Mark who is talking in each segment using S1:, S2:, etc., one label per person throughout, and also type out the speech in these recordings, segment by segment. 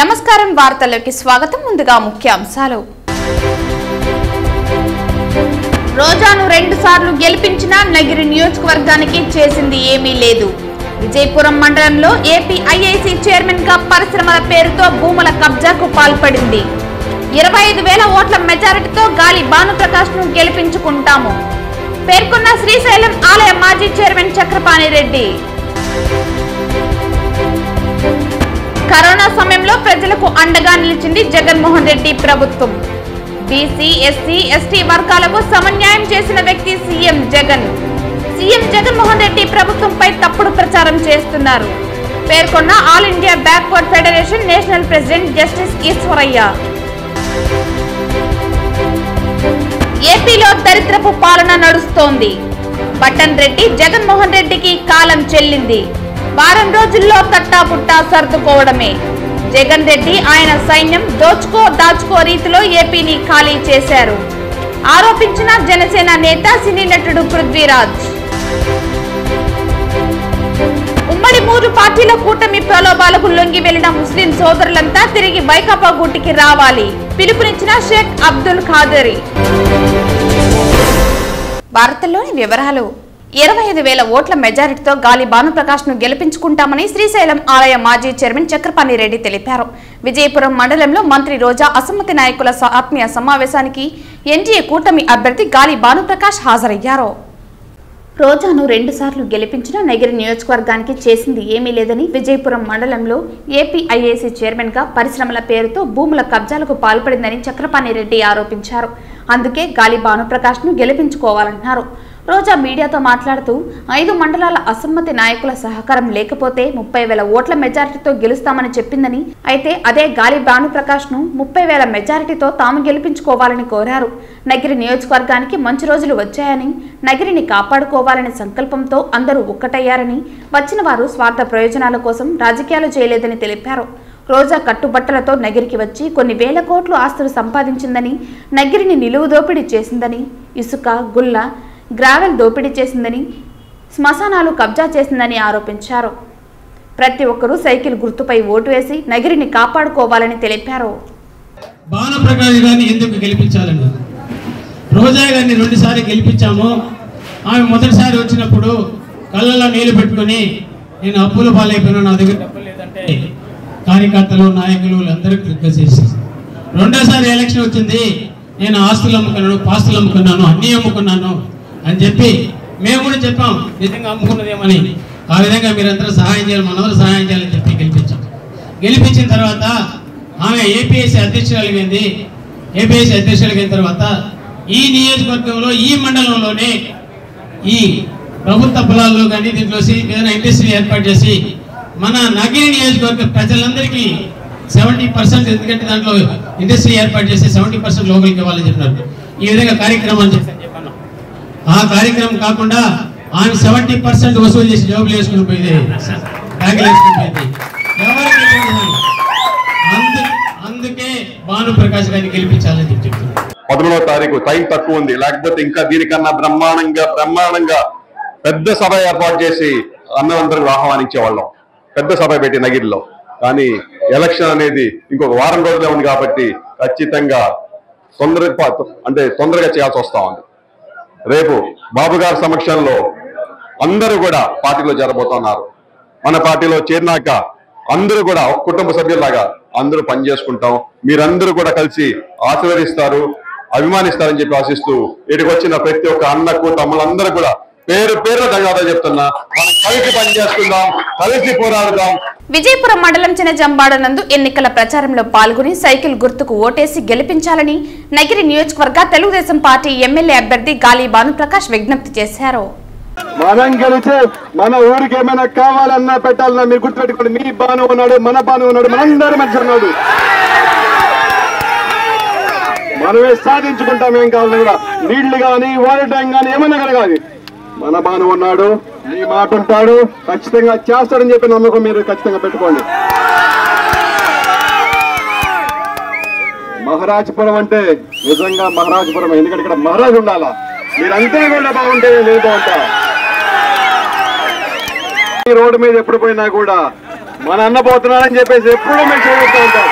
S1: నమస్కారం వార్తల్లోకి స్వాగతం. ముందుగా ముఖ్యాంశాలు. రోజాను 2 సార్లు గెలిపించిన నగిరి నియోజకవర్గానికి చేసింది ఏమీ లేదు. విజయపురం మండలంలో ఏపీఐఐసి చైర్మన్ గా పరిశ్రమల పేరుతో భూముల కబ్జాకు పాల్పడింది. 25,000 ఓట్ల మెజారిటీతో గాలి భానుప్రకాష్ ను గెలిపించుకుంటాము పేర్కొన్న శ్రీశైలం ఆలయ మాజీ చైర్మన్ చక్రపాణి రెడ్డి. కరోనా సమయంలో ప్రజలకు అండగా నిలిచింది జగన్మోహన్ రెడ్డి ప్రభుత్వం. బీసీ, ఎస్సీ, ఎస్టీ వర్గాలకు సమన్యాయం చేసిన వ్యక్తి సీఎం జగన్. సీఎం జగన్మోహన్ రెడ్డి ప్రభుత్వంపై తప్పుడు ప్రచారం చేస్తున్నారు పేర్కొన్న all India backward federation national president justice Eswaraiah. ఏపీలో దరిద్రపు పాలన నడుస్తోంది. బట్టన్ రెడ్డి జగన్మోహన్ రెడ్డికి కాలం చెల్లింది. వారం రోజుల్లో తట్టాపుట్టా సర్దుకోవడమే. జగన్ రెడ్డి ఆయన సైన్యం దోచుకో దాచుకో రీతిలో ఏపీని ఖాళీ చేశారు ఆరోపించిన జనసేన నేత సినీ నటుడు పృథ్వీరాజ్. ఉమ్మడి 3 పార్టీల కూటమి ప్రలోభాలకు లొంగి వెళ్లిన ముస్లిం సోదరులంతా తిరిగి వైకాపా గూటికి రావాలి పిలుపునిచ్చిన షేక్ అబ్దుల్ ఖాదరి. వార్తల్లోని వివరాలు. 25,000 ఓట్ల మెజారిటీతో గాలి భానుప్రకాష్ ను గెలిపించుకుంటామని శ్రీశైలం ఆలయ మాజీ చైర్మన్ చక్రపాణి రెడ్డి తెలిపారు. విజయపురం మండలంలో మంత్రి రోజా అసమ్మతి నాయకుల ఆత్మీయ సమావేశానికి ఎన్డీఏ కూటమి అభ్యర్థి గాలి భానుప్రకాష్ హాజరయ్యారు. రోజాను 2 సార్లు గెలిపించిన నగిరి నియోజకవర్గానికి చేసింది ఏమీ లేదని విజయపురం మండలంలో ఏపీఐఐసి చైర్మన్ గా పరిశ్రమల పేరుతో భూముల కబ్జాలకు పాల్పడిందని చక్రపాణి రెడ్డి ఆరోపించారు. అందుకే గాలి భానుప్రకాష్ ను గెలిపించుకోవాలన్నారు. రోజా మీడియాతో మాట్లాడుతూ 5 మండలాల అసమ్మతి నాయకుల సహకారం లేకపోతే 30,000 ఓట్ల మెజారిటీతో గెలుస్తామని చెప్పిందని, అయితే అదే గాలి భానుప్రకాష్ ను 30,000 మెజారిటీతో తాము గెలిపించుకోవాలని కోరారు. నగిరి నియోజకవర్గానికి మంచి రోజులు వచ్చాయని, నగిరిని కాపాడుకోవాలనే సంకల్పంతో అందరూ ఒక్కటయ్యారని, వచ్చిన వారు స్వార్థ ప్రయోజనాల కోసం రాజకీయాలు చేయలేదని తెలిపారు. రోజా కట్టుబట్టలతో నగిరికి వచ్చి కొన్ని వేల కోట్లు ఆస్తులు సంపాదించిందని, నగిరిని నిలువు దోపిడీ చేసిందని, ఇసుక, గుల్ల, గ్రావెల్ దోపిడీ చేసిందని, శ్మశానాలు కబ్జా చేసిందని ఆరోపించారు. ప్రతి ఒక్కరూ సైకిల్ గుర్తుపై ఓటు వేసి నగిరిని కాపాడుకోవాలని తెలిపారు.
S2: భానుప్రకాష్ గారిని ఎందుకు గెలిపించాలని, రోజా గారిని 2 సార్లు గెలిపించాము. ఆమె మొదటిసారి వచ్చినప్పుడు కళ్ళల్లో నీళ్లు పెట్టుకుని నేను అప్పులు పాలైపోయినా, నా దగ్గర డబ్బులు లేదంటే కార్యకర్తలు, నాయకులు అందరూ రిక్వెస్ట్ చేశారు. రెండోసారి ఎలక్షన్ వచ్చింది, నేను ఆస్తులు అమ్ముకున్నాను, పాస్తులు అమ్ముకున్నాను, అన్నీ అమ్ముకున్నాను అని చెప్పి మేము కూడా చెప్పాం నిజంగా అమ్ముకున్నదేమని. ఆ విధంగా మీరందరూ సహాయం చేయాలి, మనవరు సహాయం చేయాలని చెప్పి గెలిపించాం. గెలిపించిన తర్వాత ఆమె ఏపీఎస్సీ అధ్యక్షురాలిగింది. ఏపీఎస్సీ అధ్యక్షురాలిగిన తర్వాత ఈ నియోజకవర్గంలో, ఈ మండలంలోనే ఈ ప్రభుత్వ పొలాల్లో కానీ దీంట్లో ఏదైనా ఇండస్ట్రీ ఏర్పాటు చేసి మన నగిరి నియోజకవర్గ ప్రజలందరికీ 70%, ఎందుకంటే దాంట్లో ఇండస్ట్రీ ఏర్పాటు చేసి 70% లోపలికి ఇవ్వాలని చెప్పినారు. ఈ విధంగా కార్యక్రమాలు చెప్పాను. ఆ కార్యక్రమం కాకుండా ఆమె 70% వసూలు చేసి జోబులు వేసుకుని పోయింది, బ్యాగులు వేసుకుని పోయింది. అందుకే భానుప్రకాష్ గారిని గెలిపించాలని చెప్తున్నారు.
S3: 11వ తారీఖు టైం తక్కువ ఉంది, లేకపోతే ఇంకా దీనికన్నా బ్రహ్మాండంగా పెద్ద సభ ఏర్పాటు చేసి అందరూ ఆహ్వానించేవాళ్ళం. పెద్ద సభ పెట్టి నగిరిలో. కానీ ఎలక్షన్ అనేది ఇంకొక వారం రోజులే ఉంది కాబట్టి ఖచ్చితంగా తొందరగా చేయాల్సి వస్తా ఉంది. రేపు బాబు గారి సమక్షంలో అందరూ కూడా పార్టీలో చేరబోతున్నారు. మన పార్టీలో చేరినాక అందరూ కూడా కుటుంబ సభ్యుల్లాగా అందరూ పనిచేసుకుంటాం. మీరందరూ కూడా కలిసి ఆశీర్వదిస్తారు, అభిమానిస్తారని చెప్పి ఆశిస్తూ ఇక్కడికి వచ్చిన ప్రతి ఒక్క అన్నకు, తమ్ముళ్ళందరూ కూడా పేరు ధన్యవాదాలు చెప్తున్నా. మనం కలిసి పనిచేసుకుందాం, కలిసి పోరాడుదాం.
S1: విజయపురం మండలం చిన్నజంబాడ నందు ఎన్నికల ప్రచారంలో పాల్గొని సైకిల్ గుర్తుకు ఓటేసి గెలిపించాలని నగిరి నియోజకవర్గ తెలుగుదేశం పార్టీ ఎమ్మెల్యే అభ్యర్థి గాలి భానుప్రకాష్ విజ్ఞప్తి చేశారు.
S4: మనం గెలిచే మన ఊరికి ఏమైనా కావాలన్నా పెట్టాలన్నా మీరు గుర్తుపెట్టుకోండి. మీ బాను ఉన్నాడు, మన బాను ఉన్నాడు, మనందరి మధ్య ఉన్నాడు. మనమే సాధించుకుంటాం. ఏం కావాలని కూడా నీళ్లు కానీ, వాటర్ ట్యాంక్ కానీ ఏమైనా కానీ మన బాను ఉన్నాడు, మీ మాట ఉంటాడు, ఖచ్చితంగా చేస్తాడని చెప్పి నమ్మకం మీరు ఖచ్చితంగా పెట్టుకోండి. మహారాజపురం అంటే నిజంగా మహారాజపురం, ఎందుకంటే ఇక్కడ మహారాజు ఉండాలా. మీరంతా కూడా బాగుంటే నేను బాగుంటా. ఈ రోడ్డు మీద ఎప్పుడు పోయినా కూడా మన అన్న పోతున్నాడని చెప్పేసి ఎప్పుడూ మేము చూపిస్తూ ఉంటాం.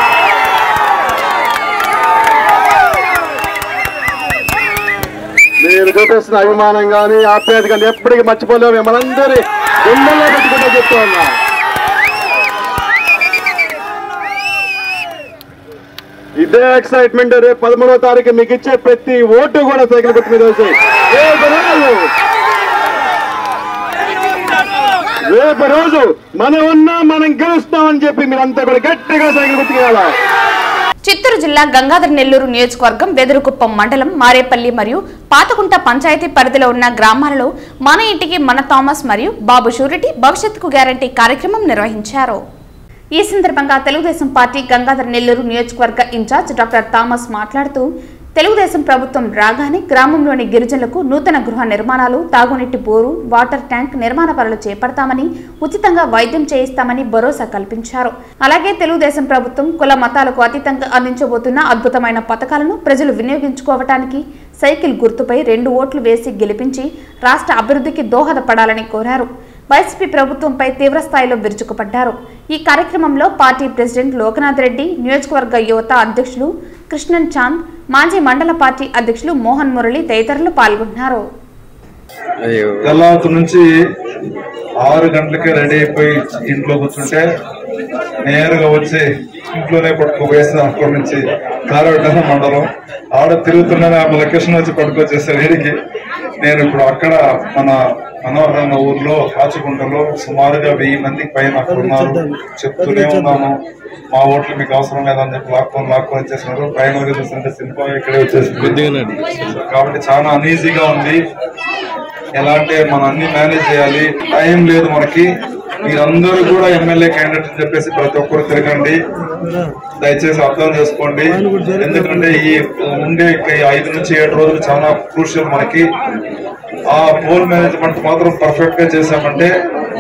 S4: మీరు చూపిస్తున్న అభిమానం కానీ ఆప్యాయత కానీ ఎప్పటికీ మర్చిపోలేము. మనందరి గుండెల్లో పెట్టుకుంటూ చెప్తూ ఉన్నా. ఇదే ఎక్సైట్మెంట్ రేపు 13వ తారీఖు మీకు ఇచ్చే ప్రతి ఓటు కూడా సైకిల్ గుర్తు మీద వచ్చాయి. రేపు రోజు మనం ఉన్నా మనం గెలుస్తామని చెప్పి మీరంతా కూడా గట్టిగా సైకిల్ గుర్తుకేయాలా.
S1: చిత్తూరు జిల్లా గంగాధర నెల్లూరు నియోజకవర్గం వెదురుకుప్పం మండలం మారేపల్లి మరియు పాతకుంట పంచాయతీ పరిధిలో ఉన్న గ్రామాలలో మన ఇంటికి మన థామస్ మరియు బాబు షూరిటీ భవిష్యత్తుకు గ్యారంటీ కార్యక్రమం నిర్వహించారు. ఈ సందర్భంగా తెలుగుదేశం పార్టీ గంగాధర నెల్లూరు నియోజకవర్గ ఇన్ఛార్జ్ డాక్టర్ థామస్ మాట్లాడుతూ తెలుగుదేశం ప్రభుత్వం రాగానే గ్రామంలోని గిరిజనులకు నూతన గృహ నిర్మాణాలు, తాగునీటి బోరు, వాటర్ ట్యాంక్ నిర్మాణ పనులు చేపడతామని, ఉచితంగా వైద్యం చేయిస్తామని భరోసా కల్పించారు. అలాగే తెలుగుదేశం ప్రభుత్వం కుల మతాలకు అతీతంగా అందించబోతున్న అద్భుతమైన పథకాలను ప్రజలు వినియోగించుకోవటానికి సైకిల్ గుర్తుపై 2 ఓట్లు వేసి గెలిపించి రాష్ట్ర అభివృద్ధికి దోహదపడాలని కోరారు. వైసీపీ ప్రభుత్వంపై తీవ్రస్థాయిలో విరుచుకుపడ్డారు. ఈ కార్యక్రమంలో పార్టీ ప్రెసిడెంట్ లోకనాథ్ రెడ్డి, నియోజకవర్గ యువత అధ్యక్షులు కృష్ణన్ చాంద్, మాజీ మండల పార్టీ అధ్యక్షులు మోహన్ మురళి తదితరులు పాల్గొన్నారు.
S5: తెల్లవారు నుంచి 6 గంటలకే రెడీ అయిపోయి ఇంట్లో కూర్చుంటే నేరుగా వచ్చి ఇంట్లోనే పట్టుకోపోయేసి అక్కడి నుంచి కారవటం మండలం ఆడ తిరుగుతున్నానే ఆ లొకేషన్ వచ్చి పట్టుకొచ్చేసారు వీడికి. నేను ఇప్పుడు అక్కడ మన మనోహరన్న ఊర్లో కాచిగుంటలో సుమారుగా 1000 మందికి పైన అక్కడ ఉన్నారు. చెప్తూనే ఉన్నాను మా ఓట్లు మీకు అవసరం లేదని చెప్పి లాక్కొని వచ్చేసినారు. ఫైనల్ గా చూస్తుంటే సింపుల్ ఇక్కడే వచ్చేసింది. కాబట్టి చాలా అనీజీగా ఉంది. ఎలా అంటే మనం అన్ని మేనేజ్ చేయాలి, టైం లేదు మనకి. మీరందరూ కూడా ఎమ్మెల్యే క్యాండిడేట్ అని చెప్పేసి ప్రతి ఒక్కరు తిరగండి, దయచేసి అర్థం చేసుకోండి. ఎందుకంటే ఈ ఉండే 5 నుంచి 7 రోజులు చాలా క్రూషియల్ మనకి. ఆ పోల్ మేనేజ్మెంట్ మాత్రం పర్ఫెక్ట్ గా చేసామంటే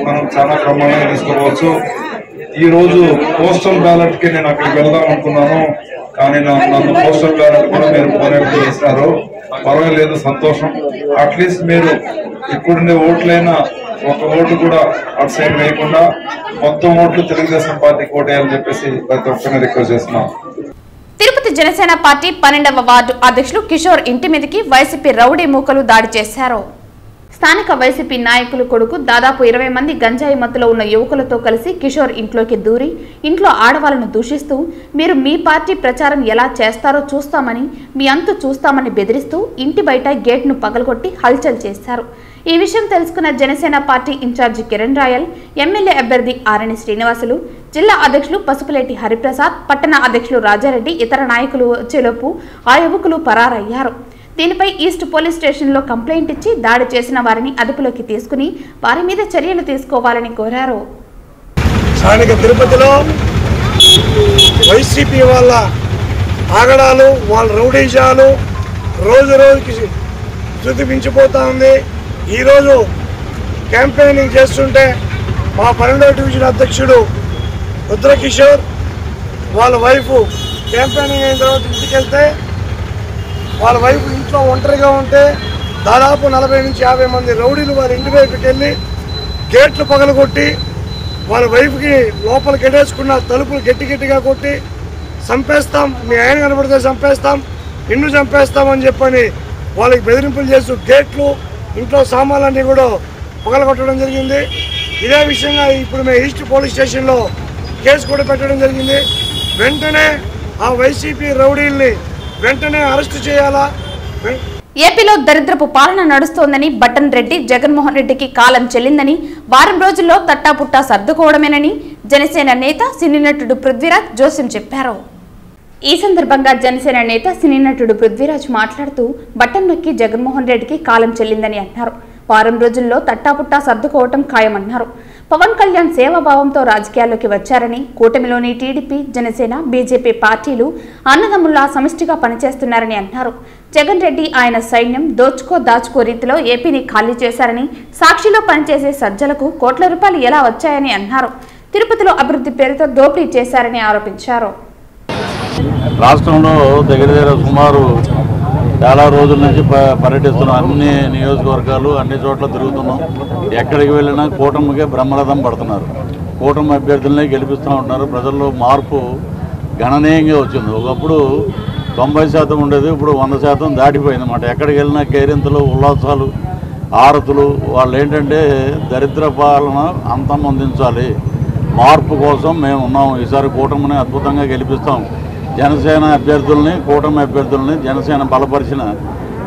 S5: మనం చాలా ప్రమాణంగా తీసుకోవచ్చు. ఈ రోజు పోస్టల్ బ్యాలెట్ కి నేను అక్కడికి వెళ్దాం అనుకున్నాను, కానీ నన్ను పోస్టల్ బ్యాలెట్ కూడా మీరు పోనేట్టు చేసినారు. పర్వాలేదు, సంతోషం. అట్లీస్ట్ మీరు ఇప్పుడుండే ఓట్లైనా ఒక ఓటు కూడా అటు సైడ్ వేయకుండా మొత్తం ఓట్లు తెలుగుదేశం పార్టీకి ఓటేయాలని చెప్పేసి ప్రతి ఒక్కరిని రిక్వెస్ట్ చేస్తున్నాం.
S1: తిరుపతి జనసేన పార్టీ 12వ వార్డు అధ్యక్షులు కిషోర్ ఇంటి మీదకి వైసీపీ రౌడీ మూకలు దాడి చేశారు. స్థానిక వైసీపీ నాయకులు కొడుకు దాదాపు 20 మంది గంజాయి మత్తులో ఉన్న యువకులతో కలిసి కిషోర్ ఇంట్లోకి దూరి ఇంట్లో ఆడవాళ్లను దూషిస్తూ మీరు మీ పార్టీ ప్రచారం ఎలా చేస్తారో చూస్తామని, మీ అంతు చూస్తామని బెదిరిస్తూ ఇంటి బయట గేట్ను పగలగొట్టి హల్చల్ చేశారు. ఈ విషయం తెలుసుకున్న Janasena party incharge Kiran Royal, MLA అభ్యర్థి ఆరణి శ్రీనివాసులు, జిల్లా అధ్యక్షులు పసుపులేటి హరిప్రసాద్, పట్టణ అధ్యక్షులు రాజారెడ్డి ఇతర నాయకులు వచ్చేలోపు ఆ యువకులు పరారయ్యారు. దీనిపై ఈస్ట్ పోలీస్ స్టేషన్లో కంప్లైంట్ ఇచ్చి దాడి చేసిన వారిని అదుపులోకి తీసుకుని వారి మీద చర్యలు తీసుకోవాలని కోరారు.
S6: స్థానిక తిరుపతిలో వైసీపీ వాళ్ళ ఆగడాలు, వాళ్ళ రౌడీజాలు రోజు రోజుకి శృతి మించిపోతా ఉంది. ఈరోజు క్యాంపెయినింగ్ చేస్తుంటే మా 12వ డివిజన్ అధ్యక్షుడు రుద్రకిషోర్ వాళ్ళ వైఫ్ క్యాంపెయినింగ్ అయిన తర్వాత ఇంటికి వెళ్తే వాళ్ళ వైఫ్ ఇంట్లో ఒంటరిగా ఉంటే దాదాపు 40 నుంచి 50 మంది రౌడీలు వారి ఇంటి వైపుకి వెళ్ళి గేట్లు పగలగొట్టి వాళ్ళ వైఫ్కి లోపల గెడేసుకున్న తలుపులు గట్టిగా కొట్టి చంపేస్తాం, మీ ఆయన కనబడితే చంపేస్తాం, నిన్ను చంపేస్తామని చెప్పని వాళ్ళకి బెదిరింపులు చేస్తూ గేట్లు, ఇంట్లో సామాన్లన్నీ కూడా పగలగొట్టడం జరిగింది. ఇదే విషయంగా ఇప్పుడు మేము ఈస్ట్ పోలీస్ స్టేషన్లో కేసు కూడా పెట్టడం జరిగింది. వెంటనే ఆ వైసీపీ రౌడీల్ని వెంటనే అరెస్టు చేయాలా.
S1: ఏపీలో దరిద్రపు పాలన నడుస్తోందని, బట్టన్ రెడ్డి జగన్మోహన్ రెడ్డికి కాలం చెల్లిందని, వారం రోజుల్లో తట్టాపుట్టా సర్దుకోవడమేనని జనసేన నేత సినీ నటుడు పృథ్వీరాజ్ జోస్యం చెప్పారు. ఈ సందర్భంగా జనసేన నేత సినీ నటుడు పృథ్వీరాజ్ మాట్లాడుతూ బట్టన్ నొక్కి జగన్మోహన్ రెడ్డికి కాలం చెల్లిందని అన్నారు. వారం రోజుల్లో తట్టాపుట్టా సర్దుకోవటం ఖాయమన్నారు. పవన్ కళ్యాణ్ సేవాభావంతో రాజకీయాల్లోకి వచ్చారని, కూటమిలోని టీడీపీ, జనసేన, బీజేపీ పార్టీలు అన్నదమ్ముల్లా సమిష్టిగా పనిచేస్తున్నారని అన్నారు. జగన్ రెడ్డి ఆయన సైన్యం దాచుకో రీతిలో ఏపీని ఖాళీ చేశారని, సాక్షిలో పనిచేసే సజ్జలకు కోట్ల రూపాయలు ఎలా వచ్చాయని అన్నారు. తిరుపతిలో అభివృద్ధి పేరుతో దోపిడీ చేశారని ఆరోపించారు.
S7: రాష్ట్రంలో దగ్గర సుమారు చాలా రోజుల నుంచి పర్యటిస్తున్నాం. అన్ని నియోజకవర్గాలు అన్ని చోట్ల తిరుగుతున్నాం. ఎక్కడికి వెళ్ళినా కూటమికే బ్రహ్మరథం పడుతున్నారు. కూటమి అభ్యర్థులనే గెలిపిస్తూ ఉంటున్నారు. ప్రజల్లో మార్పు గణనీయంగా వచ్చింది. ఒకప్పుడు 90% ఉండేది, ఇప్పుడు 100% దాటిపోయింది అన్నమాట. ఎక్కడికి వెళ్ళినా కేరింతలు, ఉల్లాసాలు, ఆరతులు. వాళ్ళు ఏంటంటే దరిద్ర పాలన అంతమొందించాలి, మార్పు కోసం మేము ఉన్నాం, ఈసారి కూటమిని అద్భుతంగా గెలిపిస్తాం. జనసేన అభ్యర్థుల్ని, కూటమి అభ్యర్థుల్ని జనసేన బలపరిచిన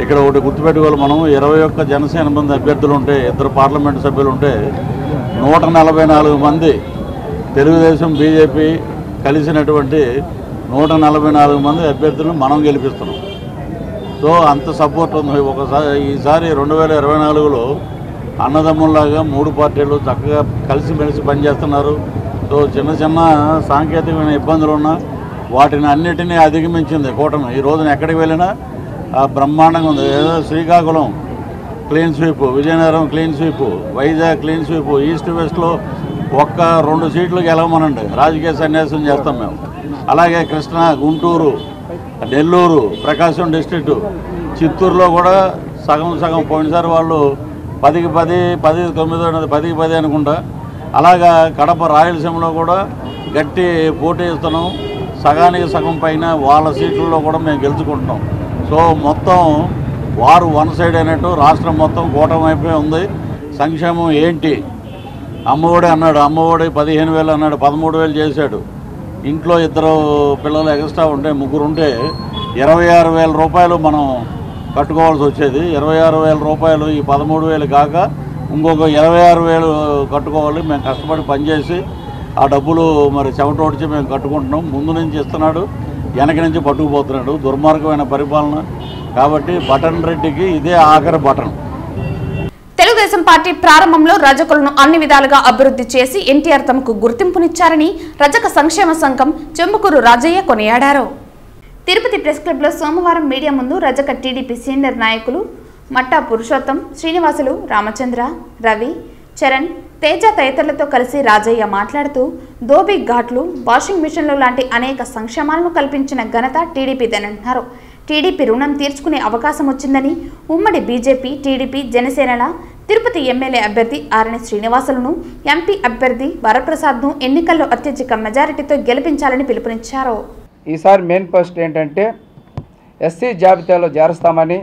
S7: ఇక్కడ ఒకటి గుర్తుపెట్టుకోవాలి. మనం 21 జనసేన మంది అభ్యర్థులు ఉంటే, 2 పార్లమెంటు సభ్యులు ఉంటే 144 మంది తెలుగుదేశం బీజేపీ కలిసినటువంటి 144 మంది అభ్యర్థులను మనం గెలిపిస్తున్నాం. సో అంత సపోర్ట్ ఉంది. ఈసారి 2024లో అన్నదమ్ముల్లాగా 3 పార్టీలు చక్కగా కలిసిమెలిసి పనిచేస్తున్నారు. సో చిన్న చిన్న సాంకేతికమైన ఇబ్బందులు ఉన్నా వాటిని అన్నిటినీ అధిగమించింది కూటమి. ఈ రోజున ఎక్కడికి వెళ్ళినా బ్రహ్మాండంగా ఉంది. ఏదో Srikakulam clean sweep, Vizianagaram clean sweep, Vizag clean sweep, east వెస్ట్లో 1-2 సీట్లు గెలవమనండి, రాజకీయ సన్యాసం చేస్తాం మేము. అలాగే కృష్ణా, గుంటూరు, నెల్లూరు, ప్రకాశం డిస్ట్రిక్టు, చిత్తూరులో కూడా సగం పోయినసారి వాళ్ళు 10కి 10, 10కి 9, 10కి 10 అనుకుంటా. అలాగా కడప, రాయలసీమలో కూడా గట్టి పోటీ ఇస్తున్నాం. సగానికి సగం పైన వాళ్ళ సీట్లలో కూడా మేము గెలుచుకుంటున్నాం. సో మొత్తం వారు వన్ సైడ్ అయినట్టు రాష్ట్రం మొత్తం కూటమి అయిపోయి ఉంది. సంక్షేమం ఏంటి, అమ్మఒడి అన్నాడు, అమ్మఒడి 15,000 అన్నాడు, 13,000 చేశాడు. ఇంట్లో 2 పిల్లలు ఎక్స్ట్రా ఉంటే, 3 ఉంటే 26,000 రూపాయలు మనం కట్టుకోవాల్సి వచ్చేది. 26,000 రూపాయలు ఈ 13,000 కాక ఇంకొక 26,000 కట్టుకోవాలి. మేము కష్టపడి పనిచేసి ఆ డబ్బులు మరి చెమటోడ్చి మేము కట్టుకుంటున్నాం. ముందు నుంచి ఇస్తున్నాడు, వెనక నుంచి పట్టుకుపోతున్నాడు. దుర్మార్గమైన పరిపాలన. కాబట్టి బటన్ రెడ్డికి ఇదే ఆఖరి బటన్.
S1: తెలుగుదేశం పార్టీ ప్రారంభంలో రజకులను అన్ని విధాలుగా అభివృద్ధి చేసి ఎన్టీఆర్ తమకు గుర్తింపునిచ్చారని రజక సంక్షేమ సంఘం చెంబుకూరు రాజయ్య కొనియాడారు. తిరుపతి ప్రెస్ క్లబ్లో సోమవారం మీడియా ముందు రజక టీడీపీ సీనియర్ నాయకులు మట్టా పురుషోత్తం, శ్రీనివాసులు, రామచంద్ర, రవి, చరణ్, తేజ తదితరులతో కలిసి రాజయ్య మాట్లాడుతూ దోబీ ఘాట్లు, వాషింగ్ మిషన్లు లాంటి అనేక సంక్షేమాలను కల్పించిన ఘనత టీడీపీదన్నారు. టీడీపీ రుణం తీర్చుకునే అవకాశం వచ్చిందని, ఉమ్మడి బీజేపీ, టీడీపీ, జనసేనల తిరుపతి ఎమ్మెల్యే అభ్యర్థి ఆరణి శ్రీనివాసులను, ఎంపీ అభ్యర్థి వరప్రసాద్ను ఎన్నికల్లో అత్యధిక మెజారిటీతో గెలిపించాలని పిలుపునిచ్చారు.
S8: ఈసారి మెయిన్ పోస్ట్ ఏంటంటే ఎస్సీ జాబితాలో చేరుస్తామని,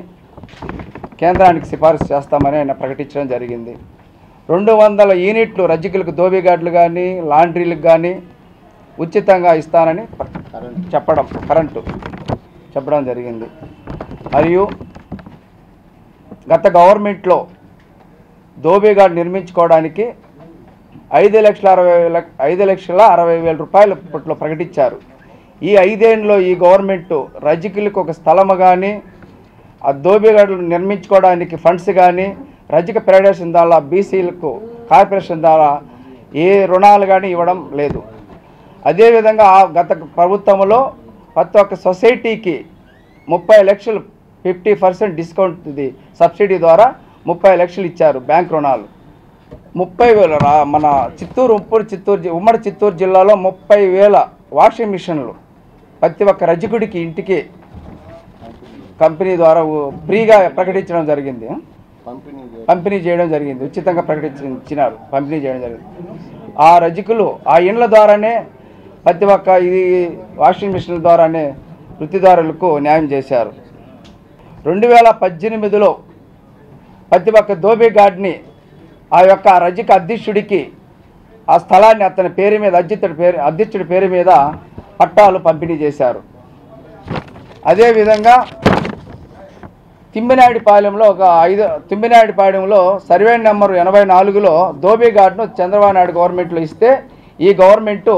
S8: కేంద్రానికి సిఫారసు చేస్తామని ఆయన ప్రకటించడం జరిగింది. 200 యూనిట్లు రజకులకు, దోబిగాడ్లు కానీ, లాండ్రీలకు కానీ ఉచితంగా ఇస్తానని కరెంటు చెప్పడం జరిగింది. మరియు గత గవర్నమెంట్లో దోబిగాడ్ నిర్మించుకోవడానికి 5,60,000 రూపాయలు ఇప్పట్లో ప్రకటించారు. ఈ 5 ఏళ్ళలో ఈ గవర్నమెంటు రజకులకు ఒక స్థలము కానీ, ఆ దోబిగాడ్లు నిర్మించుకోవడానికి ఫండ్స్ కానీ, రజక ఫెడరేషన్ ద్వారా, బీసీలకు కార్పొరేషన్ ద్వారా ఏ రుణాలు కానీ ఇవ్వడం లేదు. అదేవిధంగా గత ప్రభుత్వంలో ప్రతి ఒక్క సొసైటీకి 30 లక్షలు 50% డిస్కౌంట్ సబ్సిడీ ద్వారా 30 లక్షలు ఇచ్చారు బ్యాంక్ రుణాలు. 30,000 మన ఉమ్మడి చిత్తూరు జిల్లాలో 30,000 వాషింగ్ మిషన్లు ప్రతి ఒక్క రజకుడికి ఇంటికి కంపెనీ ద్వారా ఫ్రీగా ప్రకటించడం జరిగింది. పంపిణీ చేయడం జరిగింది. ఉచితంగా ప్రకటించినారు, పంపిణీ చేయడం జరిగింది. ఆ రజకులు ఆ ఇండ్ల ద్వారానే ప్రతి ఒక్క ఇది వాషింగ్ మిషన్ల ద్వారానే వృత్తిదారులకు న్యాయం చేశారు. 2018లో ప్రతి ఒక్క దోబిగాడ్ని ఆ యొక్క రజక అధ్యక్షుడికి ఆ స్థలాన్ని అతని పేరు మీద, అధ్యక్షుడి పేరు మీద పట్టాలు పంపిణీ చేశారు. అదేవిధంగా తిమ్మినాయుడిపాలెంలో తిమ్మినాయుడిపాలెంలో సర్వే నెంబర్ 84లో దోబిగాడ్ను చంద్రబాబు నాయుడు గవర్నమెంట్లో ఇస్తే ఈ గవర్నమెంటు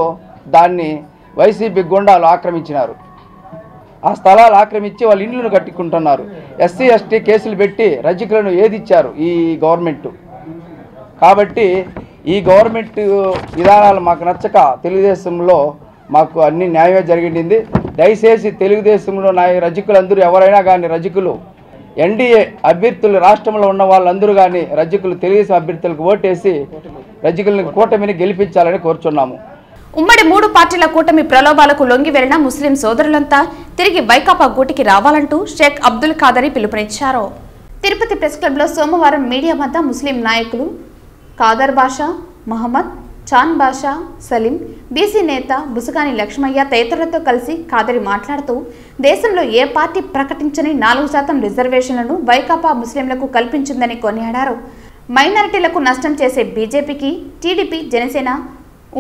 S8: దాన్ని వైసీపీ గుండాలు ఆక్రమించినారు. ఆ స్థలాలు ఆక్రమించి వాళ్ళ ఇండ్లను కట్టుకుంటున్నారు. ఎస్సీ ఎస్టీ కేసులు పెట్టి రజకులను ఏదిచ్చారు ఈ గవర్నమెంటు. కాబట్టి ఈ గవర్నమెంట్ విధానాలు మాకు నచ్చక తెలుగుదేశంలో మాకు అన్ని న్యాయమే జరిగింది. దయచేసి తెలుగుదేశంలో రజకులందరూ ఎవరైనా కానీ రజకులు ఎన్డీఏ అభ్యర్థులు రాష్ట్రంలో ఉన్న వాళ్ళందరూ కానీ రజకులు తెలుగుదేశం అభ్యర్థులకు ఓటేసి రజకులను కూటమిని గెలిపించాలని కోరుచున్నాము.
S1: ఉమ్మడి 3 పార్టీల కూటమి ప్రలోభాలకు లొంగి వెళ్లిన ముస్లిం సోదరులంతా తిరిగి వైకాపా గూటికి రావాలంటూ షేక్ అబ్దుల్ ఖాదరి పిలుపునిచ్చారు. తిరుపతి ప్రెస్ క్లబ్లో సోమవారం మీడియా వద్ద ముస్లిం నాయకులు ఖాదర్ బాషా, మహమ్మద్, చాన్ బాషా, సలీం, బీసీ నేత బుసగాని లక్ష్మయ్య తదితరులతో కలిసి ఖాదరి మాట్లాడుతూ దేశంలో ఏ పార్టీ ప్రకటించని 4% రిజర్వేషన్లను వైకాపా ముస్లింలకు కల్పించిందని కొనియాడారు. మైనారిటీలకు నష్టం చేసే బీజేపీకి టీడీపీ, జనసేన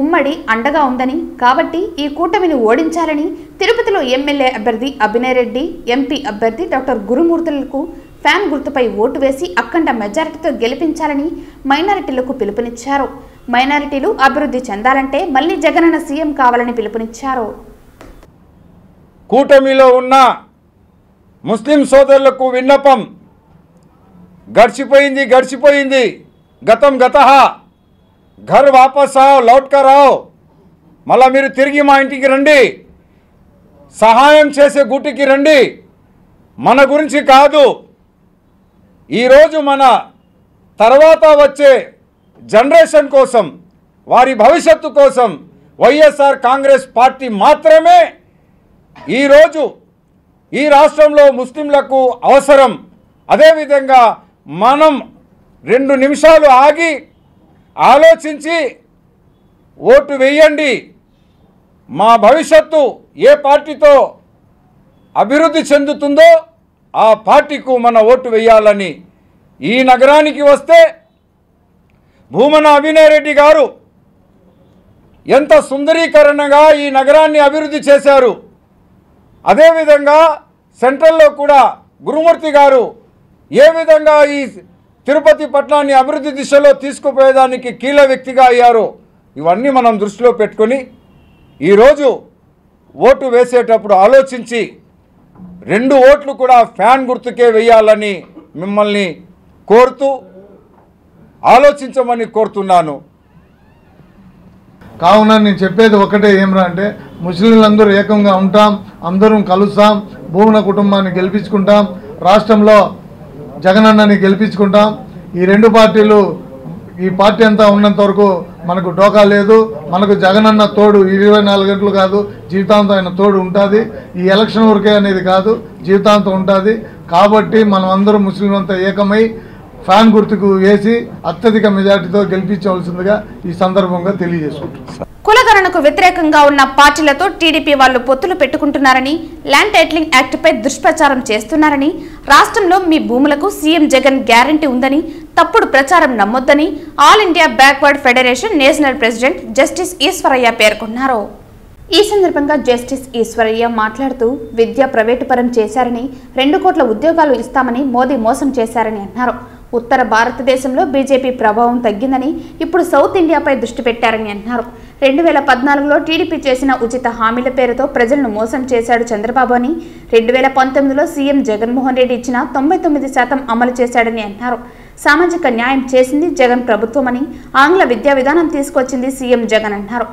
S1: ఉమ్మడి అండగా ఉందని, కాబట్టి ఈ కూటమిని ఓడించాలని తిరుపతిలో ఎమ్మెల్యే అభ్యర్థి అభినయ్ రెడ్డి, ఎంపీ అభ్యర్థి డాక్టర్ గురుమూర్తులకు ఫ్యాన్ గుర్తుపై ఓటు వేసి అఖండ మెజారిటీతో గెలిపించాలని మైనారిటీలకు పిలుపునిచ్చారు. మైనారిటీలు అభివృద్ధి చెందాలంటే మళ్లీ జగనన్న సీఎం కావాలని పిలుపునిచ్చారు.
S8: కూటమిలో ఉన్న ముస్లిం సోదరులకు విన్నపం, గడిచిపోయింది, గతం గతహ, ఘర్ వాపస్ ఆవ్, లౌట్ కర్ ఆవ్, మళ్ళా మీరు తిరిగి మా ఇంటికి రండి, సహాయం చేసే గుటికి రండి. మన గురించి కాదు, ఈరోజు మన తర్వాత వచ్చే జనరేషన్ కోసం, వారి భవిష్యత్తు కోసం వైఎస్ఆర్ కాంగ్రెస్ పార్టీ మాత్రమే ఈరోజు ఈ రాష్ట్రంలో ముస్లింలకు అవసరం. అదేవిధంగా మనం 2 నిమిషాలు ఆగి ఆలోచించి ఓటు వేయండి. మా భవిష్యత్తు ఏ పార్టీతో అభివృద్ధి చెందుతుందో ఆ పార్టీకు మన ఓటు వేయాలని. ఈ నగరానికి వస్తే భూమన అభినయ్ రెడ్డి గారు ఎంత సుందరీకరణగా ఈ నగరాన్ని అభివృద్ధి చేశారు. అదేవిధంగా సెంట్రల్లో కూడా గురుమూర్తి గారు ఏ విధంగా ఈ తిరుపతి పట్టణాన్ని అభివృద్ధి దిశలో తీసుకుపోయేదానికి కీలక వ్యక్తిగా అయ్యారో ఇవన్నీ మనం దృష్టిలో పెట్టుకొని ఈరోజు ఓటు వేసేటప్పుడు ఆలోచించి 2 ఓట్లు కూడా ఫ్యాన్ గుర్తుకే వేయాలని మిమ్మల్ని కోరుతూ ఆలోచించమని కోరుతున్నాను.
S9: కావున నేను చెప్పేది ఒకటే ఏమరా అంటే, ముస్లింలందరూ ఏకంగా ఉంటాం, అందరం కలుస్తాం, భూమన కుటుంబాన్ని గెలిపించుకుంటాం, రాష్ట్రంలో జగనన్నని గెలిపించుకుంటాం. ఈ 2 పార్టీలు, ఈ పార్టీ అంతా ఉన్నంత వరకు మనకు డోకా లేదు. మనకు జగనన్న తోడు 24 గంటలు కాదు, జీవితాంతం ఆయన తోడు ఉంటుంది. ఈ ఎలక్షన్ వరకే అనేది కాదు, జీవితాంతం ఉంటుంది. కాబట్టి మనం అందరం ముస్లింలంతా ఏకమై ఫ్యాన్ గుర్తుకు వేసి అత్యధిక మెజార్టీతో గెలిపించవలసిందిగా ఈ సందర్భంగా తెలియజేసుకుంటున్నాం.
S1: కులగణనకు వ్యతిరేకంగా ఉన్న పార్టీలతో టీడీపీ వాళ్ళు పొత్తులు పెట్టుకుంటున్నారని, ల్యాండ్ టైటిలింగ్ యాక్ట్పై దుష్ప్రచారం చేస్తున్నారని, రాష్ట్రంలో మీ భూములకు సీఎం జగన్ గ్యారంటీ ఉందని తప్పుడు ప్రచారం నమ్మొద్దని all India backward federation national president justice Eswaraiah పేర్కొన్నారు. ఈ సందర్భంగా జస్టిస్ ఈశ్వరయ్య మాట్లాడుతూ విద్య ప్రైవేటు పరం చేశారని, 2 కోట్ల ఉద్యోగాలు ఇస్తామని మోదీ మోసం చేశారని అన్నారు. ఉత్తర భారతదేశంలో బీజేపీ ప్రభావం తగ్గిందని, ఇప్పుడు సౌత్ ఇండియాపై దృష్టి పెట్టారని అన్నారు. 2014లో టీడీపీ చేసిన ఉచిత హామీల పేరుతో ప్రజలను మోసం చేశాడు చంద్రబాబు అని, 2019లో సీఎం జగన్మోహన్ రెడ్డి ఇచ్చిన 99% అమలు చేశాడని అన్నారు. సామాజిక న్యాయం చేసింది జగన్ ప్రభుత్వమని, ఆంగ్ల విద్యా విధానం తీసుకొచ్చింది సీఎం జగన్ అన్నారు.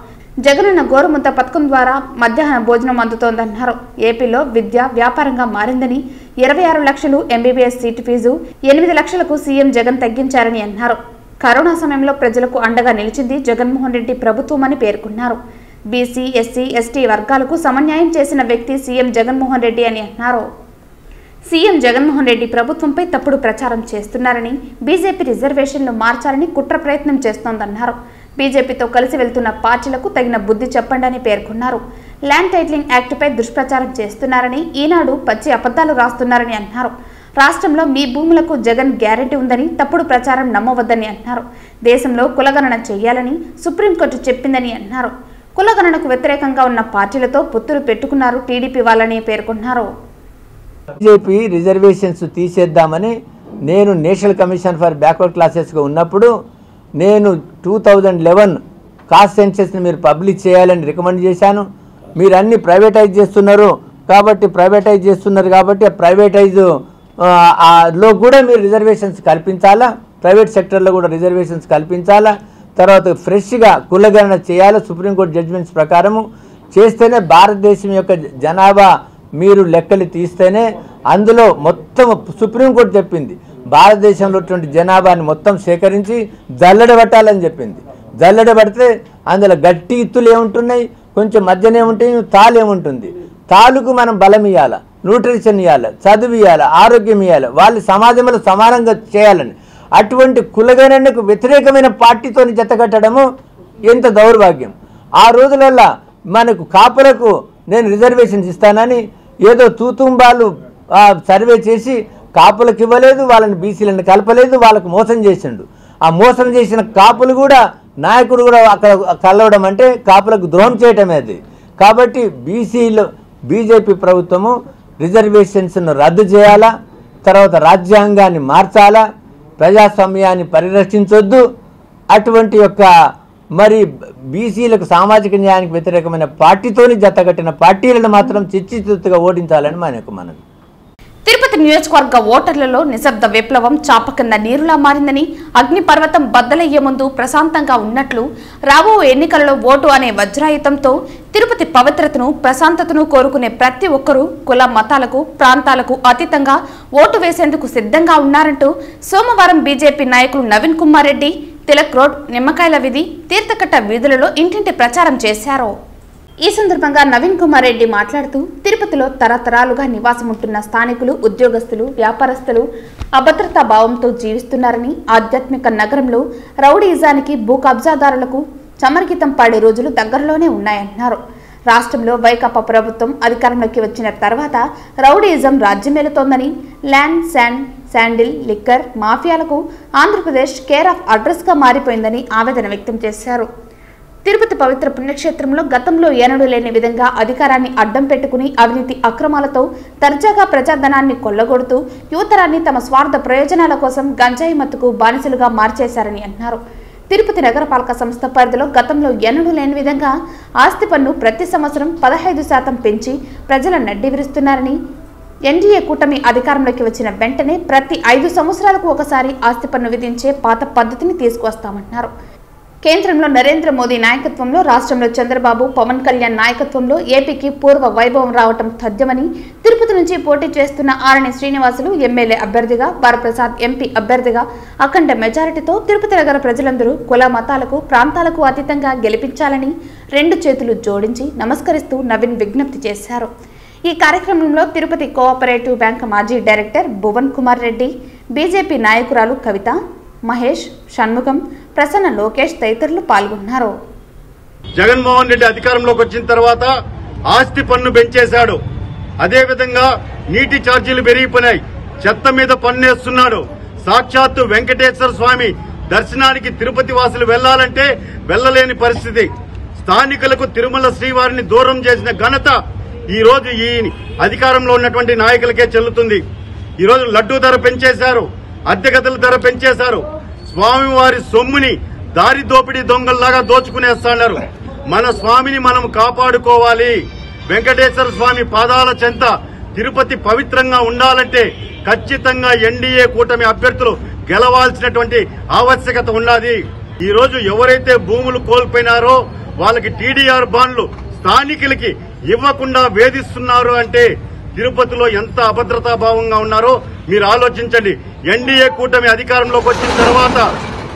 S1: జగనన్న గోరుముద్ద పథకం ద్వారా మధ్యాహ్న భోజనం అందుతోందన్నారు. ఏపీలో విద్య వ్యాపారంగా మారిందని, 26 లక్షలు ఎంబీబీఎస్ సీటు ఫీజు 8 లక్షలకు సీఎం జగన్ తగ్గించారని అన్నారు. కరోనా సమయంలో ప్రజలకు అండగా నిలిచింది జగన్మోహన్ రెడ్డి ప్రభుత్వమని పేర్కొన్నారు. బీసీ, ఎస్సీ, ఎస్టీ వర్గాలకు సమన్యాయం చేసిన వ్యక్తి సీఎం జగన్మోహన్ రెడ్డి అని అన్నారు. సీఎం జగన్మోహన్ రెడ్డి ప్రభుత్వంపై తప్పుడు ప్రచారం చేస్తున్నారని, బీజేపీ రిజర్వేషన్లు మార్చాలని కుట్ర ప్రయత్నం చేస్తోందన్నారు. బీజేపీతో కలిసి వెళ్తున్న పార్టీలకు తగిన బుద్ధి చెప్పండి అని పేర్కొన్నారు. ల్యాండ్ టైటిలింగ్ యాక్ట్పై దుష్ప్రచారం చేస్తున్నారని, ఈనాడు పచ్చి అబద్ధాలు రాస్తున్నారని అన్నారు. రాష్ట్రంలో మీ భూములకు జగన్ గ్యారెంటీ ఉందని తప్పుడు ప్రచారం నమ్మవద్దని అన్నారు. దేశంలో కులగణన చేయాలని సుప్రీంకోర్టు చెప్పిందని అన్నారు. కులగణనకు వ్యతిరేకంగా ఉన్న పార్టీలతో పొత్తులు పెట్టుకున్నారు టీడీపీ వాళ్ళని పేర్కొన్నారు.
S10: బీజేపీ రిజర్వేషన్స్ తీసేద్దామని నేను నేషనల్ కమిషన్ ఫర్ బ్యాక్వర్డ్ క్లాసెస్గా ఉన్నప్పుడు నేను 2011 కాస్ట్ సెన్సెస్ని మీరు పబ్లిష్ చేయాలని రికమెండ్ చేశాను. మీరు అన్ని ప్రైవేటైజ్ చేస్తున్నారు కాబట్టి ప్రైవేటైజ్ లో కూడా మీరు రిజర్వేషన్స్ కల్పించాలా, ప్రైవేట్ సెక్టర్లో కూడా రిజర్వేషన్స్ కల్పించాలా. తర్వాత ఫ్రెష్గా కులగణన చేయాలి. సుప్రీంకోర్టు జడ్జిమెంట్స్ ప్రకారము చేస్తేనే భారతదేశం యొక్క జనాభా మీరు లెక్కలు తీస్తేనే అందులో మొత్తం సుప్రీంకోర్టు చెప్పింది భారతదేశంలో జనాభాని మొత్తం సేకరించి జల్లెడబట్టాలని చెప్పింది. జల్లెడబడితే అందులో గట్టి ఇత్తులు ఏముంటున్నాయి, కొంచెం మధ్యనే ఉంటాయి, తాలు ఏముంటుంది. తాలుకు మనం బలం ఇవ్వాలి, న్యూట్రిషన్ ఇవ్వాలి, చదువు ఇవ్వాలి, ఆరోగ్యం ఇవ్వాలి, వాళ్ళు సమాజంలో సమానంగా చేయాలని. అటువంటి కులగణనకు వ్యతిరేకమైన పార్టీతో జతకట్టడము ఎంత దౌర్భాగ్యం. ఆ రోజులల్లా మనకు కాపులకు నేను రిజర్వేషన్స్ ఇస్తానని ఏదో తూతుంబాలు సర్వే చేసి కాపులకు ఇవ్వలేదు, వాళ్ళని బీసీలను కలపలేదు, వాళ్ళకు మోసం చేసిండు. ఆ మోసం చేసిన కాపులు కూడా నాయకుడు కూడా అక్కడ కలవడం అంటే కాపులకు ద్రోహం చేయటమే అది. కాబట్టి బీజేపీ ప్రభుత్వము రిజర్వేషన్స్ను రద్దు చేయాలా, తర్వాత రాజ్యాంగాన్ని మార్చాలా, ప్రజాస్వామ్యాన్ని పరిరక్షించొద్దు. అటువంటి యొక్క మరి బీసీలకు సామాజిక న్యాయానికి వ్యతిరేకమైన పార్టీతోని జతగట్టిన పార్టీలను మాత్రం చిచ్చితుగా ఓడించాలని మనది.
S1: తిరుపతి నియోజకవర్గ ఓటర్లలో నిశ్శబ్ద విప్లవం చాప కింద నీరులా మారిందని, అగ్నిపర్వతం బద్దలయ్యే ముందు ప్రశాంతంగా ఉన్నట్లు రాబో ఎన్నికలలో ఓటు అనే వజ్రాయుధంతో తిరుపతి పవిత్రతను ప్రశాంతతను కోరుకునే ప్రతి ఒక్కరూ కుల మతాలకు ప్రాంతాలకు అతీతంగా ఓటు వేసేందుకు సిద్ధంగా ఉన్నారంటూ సోమవారం బీజేపీ నాయకులు నవీన్ కుమార్ రెడ్డి తిలక్ రోడ్, నిమ్మకాయల వీధి, తీర్థకట్ట వీధులలో ఇంటింటి ప్రచారం చేశారు. ఈ సందర్భంగా నవీన్ కుమార్ రెడ్డి మాట్లాడుతూ తిరుపతిలో తరతరాలుగా నివాసముంటున్న స్థానికులు, ఉద్యోగస్తులు, వ్యాపారస్తులు అభద్రతా భావంతో జీవిస్తున్నారని, ఆధ్యాత్మిక నగరంలో రౌడీయిజానికి, భూ కబ్జాదారులకు చమర్గీతం పాడే రోజులు దగ్గరలోనే ఉన్నాయన్నారు. రాష్ట్రంలో వైకాపా ప్రభుత్వం అధికారంలోకి వచ్చిన తర్వాత రౌడీయిజం రాజ్యమేలుతోందని, ల్యాండ్, శాండిల్, లిక్కర్ మాఫియాలకు ఆంధ్రప్రదేశ్ కేర్ ఆఫ్ అడ్రస్గా మారిపోయిందని ఆవేదన వ్యక్తం చేశారు. తిరుపతి పవిత్ర పుణ్యక్షేత్రంలో గతంలో ఏనాడు లేని విధంగా అధికారాన్ని అడ్డం పెట్టుకుని అవినీతి అక్రమాలతో దర్జాగా ప్రజాధనాన్ని కొల్లగొడుతూ యువతరాన్ని తమ స్వార్థ ప్రయోజనాల కోసం గంజాయి మత్తుకు బానిసలుగా మార్చేశారని అన్నారు. తిరుపతి నగరపాలక సంస్థ పరిధిలో గతంలో ఎన్నడూ లేని విధంగా ఆస్తి పన్ను ప్రతి సంవత్సరం 15% పెంచి ప్రజల నడ్డి విరుస్తున్నారని, ఎన్డీఏ కూటమి అధికారంలోకి వచ్చిన వెంటనే ప్రతి 5 సంవత్సరాలకు ఒకసారి ఆస్తి పన్ను విధించే పాత పద్ధతిని తీసుకొస్తామన్నారు. కేంద్రంలో నరేంద్ర మోదీ నాయకత్వంలో, రాష్ట్రంలో చంద్రబాబు, పవన్ కళ్యాణ్ నాయకత్వంలో ఏపీకి పూర్వ వైభవం రావటం తథ్యమని, తిరుపతి నుంచి పోటీ చేస్తున్న ఆరణి శ్రీనివాసులు ఎమ్మెల్యే అభ్యర్థిగా, వరప్రసాద్ ఎంపీ అభ్యర్థిగా అఖండ మెజారిటీతో తిరుపతి నగర ప్రజలందరూ కుల మతాలకు ప్రాంతాలకు అతీతంగా గెలిపించాలని 2 చేతులు జోడించి నమస్కరిస్తూ నవీన్ విజ్ఞప్తి చేశారు. ఈ కార్యక్రమంలో తిరుపతి కోఆపరేటివ్ బ్యాంక్ మాజీ డైరెక్టర్ భువన్ కుమార్ రెడ్డి, బీజేపీ నాయకురాలు కవిత, మహేష్, షణ్ముఖం, ప్రసన్న, లోకేష్ తదితరులు పాల్గొన్నారు.
S11: జగన్మోహన్ రెడ్డి అధికారంలోకి వచ్చిన తర్వాత ఆస్తి పన్ను పెంచేశాడు. అదేవిధంగా నీటి ఛార్జీలు పెరిగిపోయినాయి. చెత్త మీద పన్నేస్తున్నాడు. సాక్షాత్తు వెంకటేశ్వర స్వామి దర్శనానికి తిరుపతి వాసులు వెళ్లాలంటే వెళ్లలేని పరిస్థితి. స్థానికులకు తిరుమల శ్రీవారిని దూరం చేసిన ఘనత ఈ రోజు ఈ అధికారంలో ఉన్నటువంటి నాయకులకే చెల్లుతుంది. ఈ రోజు లడ్డూ ధర పెంచేశారు, అద్దెగదుల ధర పెంచేశారు. స్వామివారి సొమ్ముని దారి దోపిడీ దొంగల్లాగా దోచుకునేస్తున్నారు. మన స్వామిని మనం కాపాడుకోవాలి. వెంకటేశ్వర స్వామి పాదాల చెంత తిరుపతి పవిత్రంగా ఉండాలంటే ఖచ్చితంగా ఎన్డీఏ కూటమి అభ్యర్థులు గెలవాల్సినటువంటి ఆవశ్యకత ఉన్నది. ఈ రోజు ఎవరైతే భూములు కోల్పోయినారో వాళ్ళకి టీడీఆర్ బాండ్లు స్థానికులకి ఇవ్వకుండా వేధిస్తున్నారు అంటే తిరుపతిలో ఎంత అభద్రతా భావంగా ఉన్నారో మీరు ఆలోచించండి. ఎన్డీఏ కూటమి అధికారంలోకి వచ్చిన తర్వాత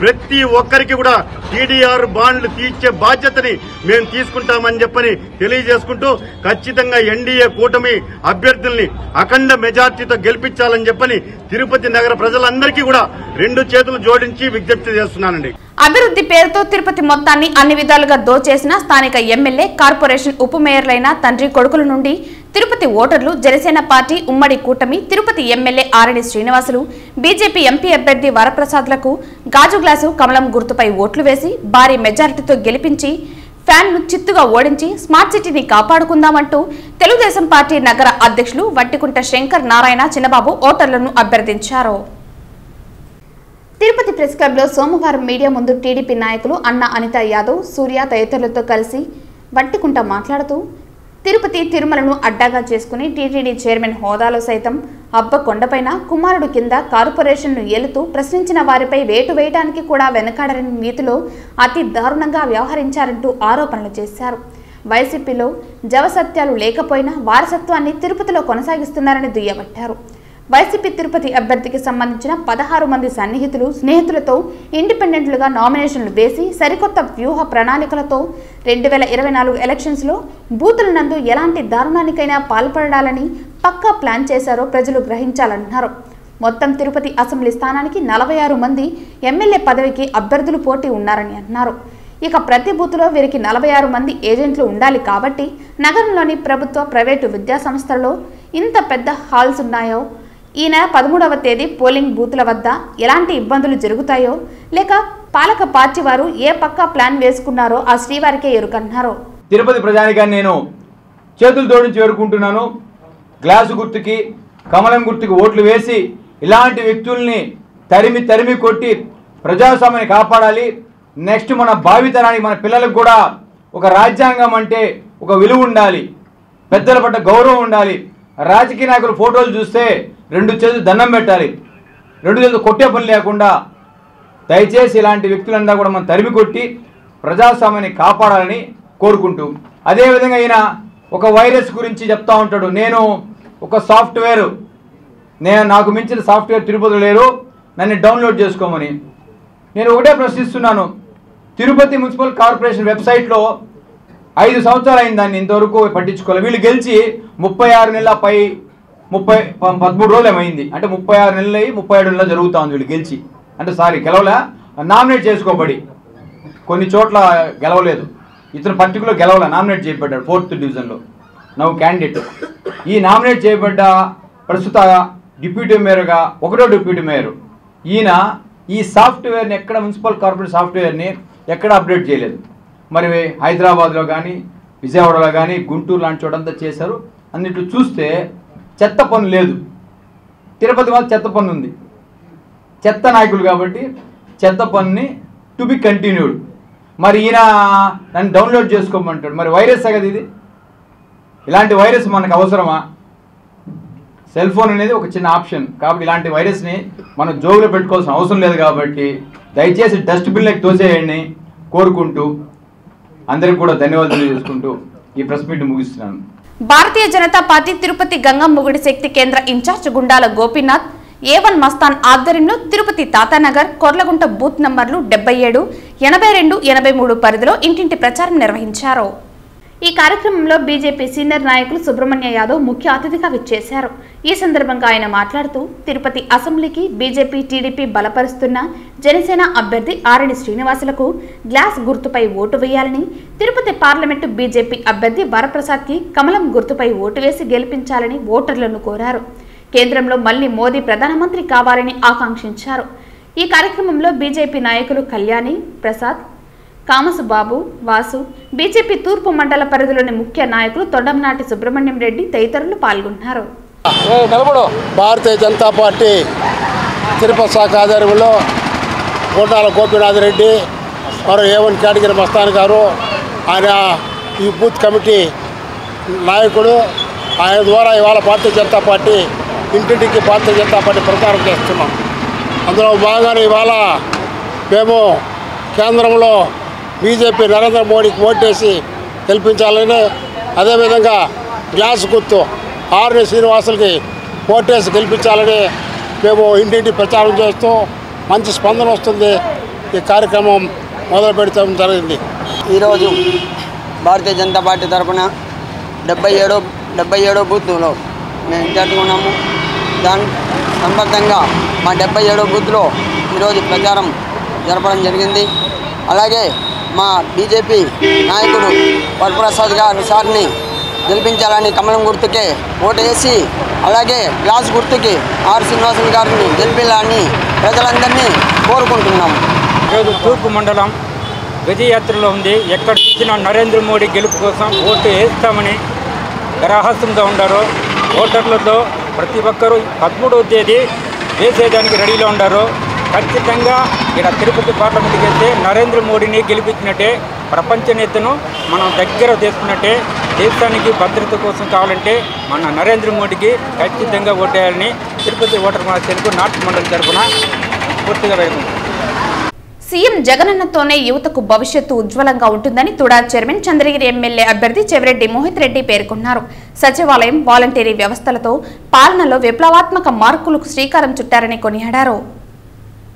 S11: ప్రతి ఒక్కరికి కూడా టీడీఆర్ బాండ్లు తీర్చే బాధ్యతని మేము తీసుకుంటామని చెప్పని తెలియజేసుకుంటూ ఖచ్చితంగా ఎన్డీఏ కూటమి అభ్యర్థుల్ని అఖండ మెజార్టీతో గెలిపించాలని చెప్పని తిరుపతి నగర ప్రజలందరికీ కూడా 2 చేతులు జోడించి విజ్ఞప్తి చేస్తున్నానండి.
S1: అభివృద్ధి పేరుతో తిరుపతి మొత్తాన్ని అన్ని విధాలుగా దోచేసిన స్థానిక ఎమ్మెల్యే, కార్పొరేషన్ ఉప మేయర్లైన తండ్రి కొడుకుల నుండి తిరుపతి ఓటర్లు, జనసేన పార్టీ ఉమ్మడి కూటమి, తిరుపతి ఎమ్మెల్యే ఆరణి శ్రీనివాసులు, బీజేపీ ఎంపీ అభ్యర్థి వరప్రసాద్లకు గాజు గ్లాసు కమలం గుర్తుపై ఓట్లు వేసి భారీ మెజారిటీతో గెలిపించి ఫ్యాన్ను చిత్తుగా ఓడించి స్మార్ట్ సిటీని కాపాడుకుందామంటూ తెలుగుదేశం పార్టీ నగర అధ్యక్షులు వట్టికుంట శంకర్ నారాయణ చిన్నబాబు ఓటర్లను అభ్యర్థించారు. తిరుపతి ప్రెస్ క్లబ్లో సోమవారం మీడియా ముందు టీడీపీ నాయకులు అన్న అనిత యాదవ్, సూర్య తదితరులతో కలిసి వట్టికుంట మాట్లాడుతూ తిరుపతి తిరుమలను అడ్డాగా చేసుకుని టీటీడీ చైర్మన్ హోదాలో సైతం అబ్బ కొండపైన కుమారుడు కింద కార్పొరేషన్ను ఏలుతూ ప్రశ్నించిన వారిపై వేటు వేయడానికి కూడా వెనకాడని రీతిలో అతి దారుణంగా వ్యవహరించారంటూ ఆరోపణలు చేశారు. వైసీపీలో జవసత్యాలు లేకపోయినా వారసత్వాన్ని తిరుపతిలో కొనసాగిస్తున్నారని దుయ్యబట్టారు. వైసీపీ తిరుపతి అభ్యర్థికి సంబంధించిన 16 మంది సన్నిహితులు, స్నేహితులతో ఇండిపెండెంట్లుగా నామినేషన్లు వేసి సరికొత్త వ్యూహ ప్రణాళికలతో 2024 ఎలక్షన్స్లో బూతుల నందు ఎలాంటి దారుణానికైనా పాల్పడాలని పక్కా ప్లాన్ చేశారో ప్రజలు గ్రహించాలన్నారు. మొత్తం తిరుపతి అసెంబ్లీ స్థానానికి 46 మంది ఎమ్మెల్యే పదవికి అభ్యర్థులు పోటీ ఉన్నారని అన్నారు. ఇక ప్రతి బూత్లో వీరికి 46 మంది ఏజెంట్లు ఉండాలి కాబట్టి నగరంలోని ప్రభుత్వ ప్రైవేటు విద్యా సంస్థలలో ఇంత పెద్ద హాల్స్ ఉన్నాయో ఈ నెల 13వ తేదీ పోలింగ్ బూత్ల వద్ద ఎలాంటి ఇబ్బందులు జరుగుతాయో లేక పాలక పార్టీ వారు ఏ పక్కా ప్లాన్ వేసుకున్నారో ఆ శ్రీవారికే ఎరుకన్నారు.
S8: తిరుపతి ప్రజానికాన్ని నేను చేతులు జోడించి వేడుకుంటున్నాను. గ్లాసు గుర్తుకి కమలం గుర్తుకి ఓట్లు వేసి ఇలాంటి వ్యక్తుల్ని తరిమి కొట్టి ప్రజాస్వామ్యాన్ని కాపాడాలి. నెక్స్ట్ మన భావితరానికి మన పిల్లలకు కూడా ఒక రాజ్యాంగం అంటే ఒక విలువ ఉండాలి, పెద్దల పట్ల గౌరవం ఉండాలి. రాజకీయ నాయకుల ఫోటోలు చూస్తే 2 చేతులు దండం పెట్టాలి, 2 చేతులు కొట్టే పని లేకుండా దయచేసి ఇలాంటి వ్యక్తులంతా కూడా మనం తరిమి కొట్టి ప్రజాస్వామ్యాన్ని కాపాడాలని కోరుకుంటూ, అదేవిధంగా ఈయన ఒక వైరస్ గురించి చెప్తా ఉంటాడు. నేను ఒక సాఫ్ట్వేర్, నాకు మించిన సాఫ్ట్వేర్ తిరుపతిలో లేరు, నన్ను డౌన్లోడ్ చేసుకోమని. నేను ఒకటే ప్రశ్నిస్తున్నాను, తిరుపతి మున్సిపల్ కార్పొరేషన్ వెబ్సైట్లో 5 సంవత్సరాలు అయింది, దాన్ని ఇంతవరకు పట్టించుకోవాలి. వీళ్ళు గెలిచి 36 నెలల 13 రోజులు ఏమైంది అంటే 36 నెలలు అయ్యి 37 నెలలు జరుగుతూ ఉంది వీళ్ళు గెలిచి. అంటే గెలవలే, నామినేట్ చేసుకోబడి కొన్ని చోట్ల గెలవలేదు. ఇతను పర్టికులర్ గెలవలే, నామినేట్ చేయబడ్డాడు 4th డివిజన్లో నవ్వు క్యాండిడేట్. ఈ నామినేట్ చేయబడ్డ ప్రస్తుత డిప్యూటీ మేయర్గా 1వ డిప్యూటీ మేయర్ ఈయన ఈ సాఫ్ట్వేర్ని ఎక్కడ మున్సిపల్ కార్పొరేషన్ సాఫ్ట్వేర్ని ఎక్కడ అప్డేట్ చేయలేదు. మరి హైదరాబాద్లో కానీ విజయవాడలో కానీ గుంటూరు లాంటి చోటంతా చేశారు. అన్నిట్లో చూస్తే చెత్త పన్ను లేదు, తిరుపతి మాత్రం చెత్త పన్ను ఉంది. చెత్త నాయకులు కాబట్టి చెత్త పన్నుని టు బి కంటిన్యూడ్. మరి ఈయన నన్ను డౌన్లోడ్ చేసుకోమంటాడు. మరి వైరస్ కదా ఇది, ఇలాంటి వైరస్ మనకు అవసరమా? సెల్ ఫోన్ అనేది ఒక చిన్న ఆప్షన్ కాబట్టి ఇలాంటి వైరస్ని మనం జోబులో పెట్టుకోవాల్సిన అవసరం లేదు. కాబట్టి దయచేసి డస్ట్బిన్లోకి తోసేయండి కోరుకుంటూ అందరికి కూడా ధన్యవాదాలు చేసుకుంటూ ఈ ప్రెస్ మీట్ ముగిస్తున్నాను.
S1: భారతీయ జనతా పార్టీ తిరుపతి గంగమ్మగుడి శక్తి కేంద్ర ఇన్ఛార్జ్ గుండాల గోపీనాథ్ A1 మస్తాన్ ఆధ్వర్యంలో తిరుపతి తాతానగర్ కొర్లగుంట బూత్ నంబర్లు 77, 82, 83 పరిధిలో ఇంటింటి ప్రచారం నిర్వహించారు. ఈ కార్యక్రమంలో బీజేపీ సీనియర్ నాయకులు సుబ్రహ్మణ్య యాదవ్ ముఖ్య అతిథిగా విచ్చేశారు. ఈ సందర్భంగా ఆయన మాట్లాడుతూ తిరుపతి అసెంబ్లీకి బీజేపీ టీడీపీ బలపరుస్తున్న జనసేన అభ్యర్థి ఆరణి శ్రీనివాసులకు గ్లాస్ గుర్తుపై ఓటు వేయాలని, తిరుపతి పార్లమెంటు బీజేపీ అభ్యర్థి వరప్రసాద్కి కమలం గుర్తుపై ఓటు వేసి గెలిపించాలని ఓటర్లను కోరారు. కేంద్రంలో మళ్లీ మోదీ ప్రధానమంత్రి కావాలని ఆకాంక్షించారు. ఈ కార్యక్రమంలో బీజేపీ నాయకులు కళ్యాణి, ప్రసాద్, కామసు బాబు, వాసు, బీజేపీ తూర్పు మండల పరిధిలోని ముఖ్య నాయకులు తొండంనాటి సుబ్రహ్మణ్యం రెడ్డి తదితరులు పాల్గొన్నారు.
S12: భారతీయ జనతా పార్టీ తిరుపతి శాఖ ఆధ్వర్యంలో గుండాల గోపీనాథ్ రెడ్డి మరో A1 కేటగిరి మస్తాన్ గారు, ఆయన ఈ బూత్ కమిటీ నాయకుడు. ఆయన ద్వారా ఇవాళ భారతీయ జనతా పార్టీ ఇంటింటికి భారతీయ జనతా పార్టీ ప్రచారం చేస్తున్నాం. అందులో భాగంగానే ఇవాళ మేము కేంద్రంలో బీజేపీ నరేంద్ర మోడీకి ఓటేసి గెలిపించాలని, అదేవిధంగా గ్లాస్ గుర్తు ఆరణి శ్రీనివాసులకి ఓటేసి గెలిపించాలని మేము ఇంటింటి ప్రచారం చేస్తూ మంచి స్పందన వస్తుంది. ఈ కార్యక్రమం మొదలు పెడతాం జరిగింది.
S13: ఈరోజు భారతీయ జనతా పార్టీ తరఫున 77 బూత్లో మేము ఇన్ఛార్జ్గా ఉన్నాము. దాని సంబద్ధంగా మా 77 బూత్లో ఈరోజు ప్రచారం జరపడం జరిగింది. అలాగే మా బీజేపీ నాయకుడు వరప్రసాద్ గారు సార్ని గెలిపించాలని కమలం గుర్తుకే ఓటు వేసి, అలాగే గ్లాస్ గుర్తుకి ఆర్ శ్రీనివాసులు గారిని గెలిపించాలని ప్రజలందరినీ కోరుకుంటున్నాము.
S14: ఈరోజు తూర్పు మండలం విజయయాత్రలో ఉంది. ఎక్కడ చూసినా నరేంద్ర మోడీ గెలుపు కోసం ఓటు వేస్తామని గ్రాహస్థంగా ఉన్నారు. ఓటర్లతో ప్రతి ఒక్కరూ 13వ తేదీ వేసేదానికి రెడీలో ఉన్నారు. ఖచ్చితంగా ఇక్కడ తిరుపతి పార్లమెంట్కి వెళ్తే నరేంద్ర మోడీని గెలిపించినట్టే, ప్రపంచ నేతను మనం దగ్గర తీసుకున్నట్టే. దేశానికి భద్రత కోసం కావాలంటే మన నరేంద్ర మోడీకి ఖచ్చితంగా ఓటేయాలని తిరుపతి ఓటర్ తెలుగు నార్త్ మండలి తరఫున పూర్తిగా వేడుకుంటున్నాం.
S1: సీఎం జగనన్నతోనే యువతకు భవిష్యత్తు ఉజ్వలంగా ఉంటుందని తుడా చైర్మన్ చంద్రగిరి ఎమ్మెల్యే అభ్యర్థి చెవిరెడ్డి మోహిత్ రెడ్డి పేర్కొన్నారు. సచివాలయం, వాలంటీరీ వ్యవస్థలతో పాలనలో విప్లవాత్మక మార్పులకు శ్రీకారం చుట్టారని కొనియాడారు.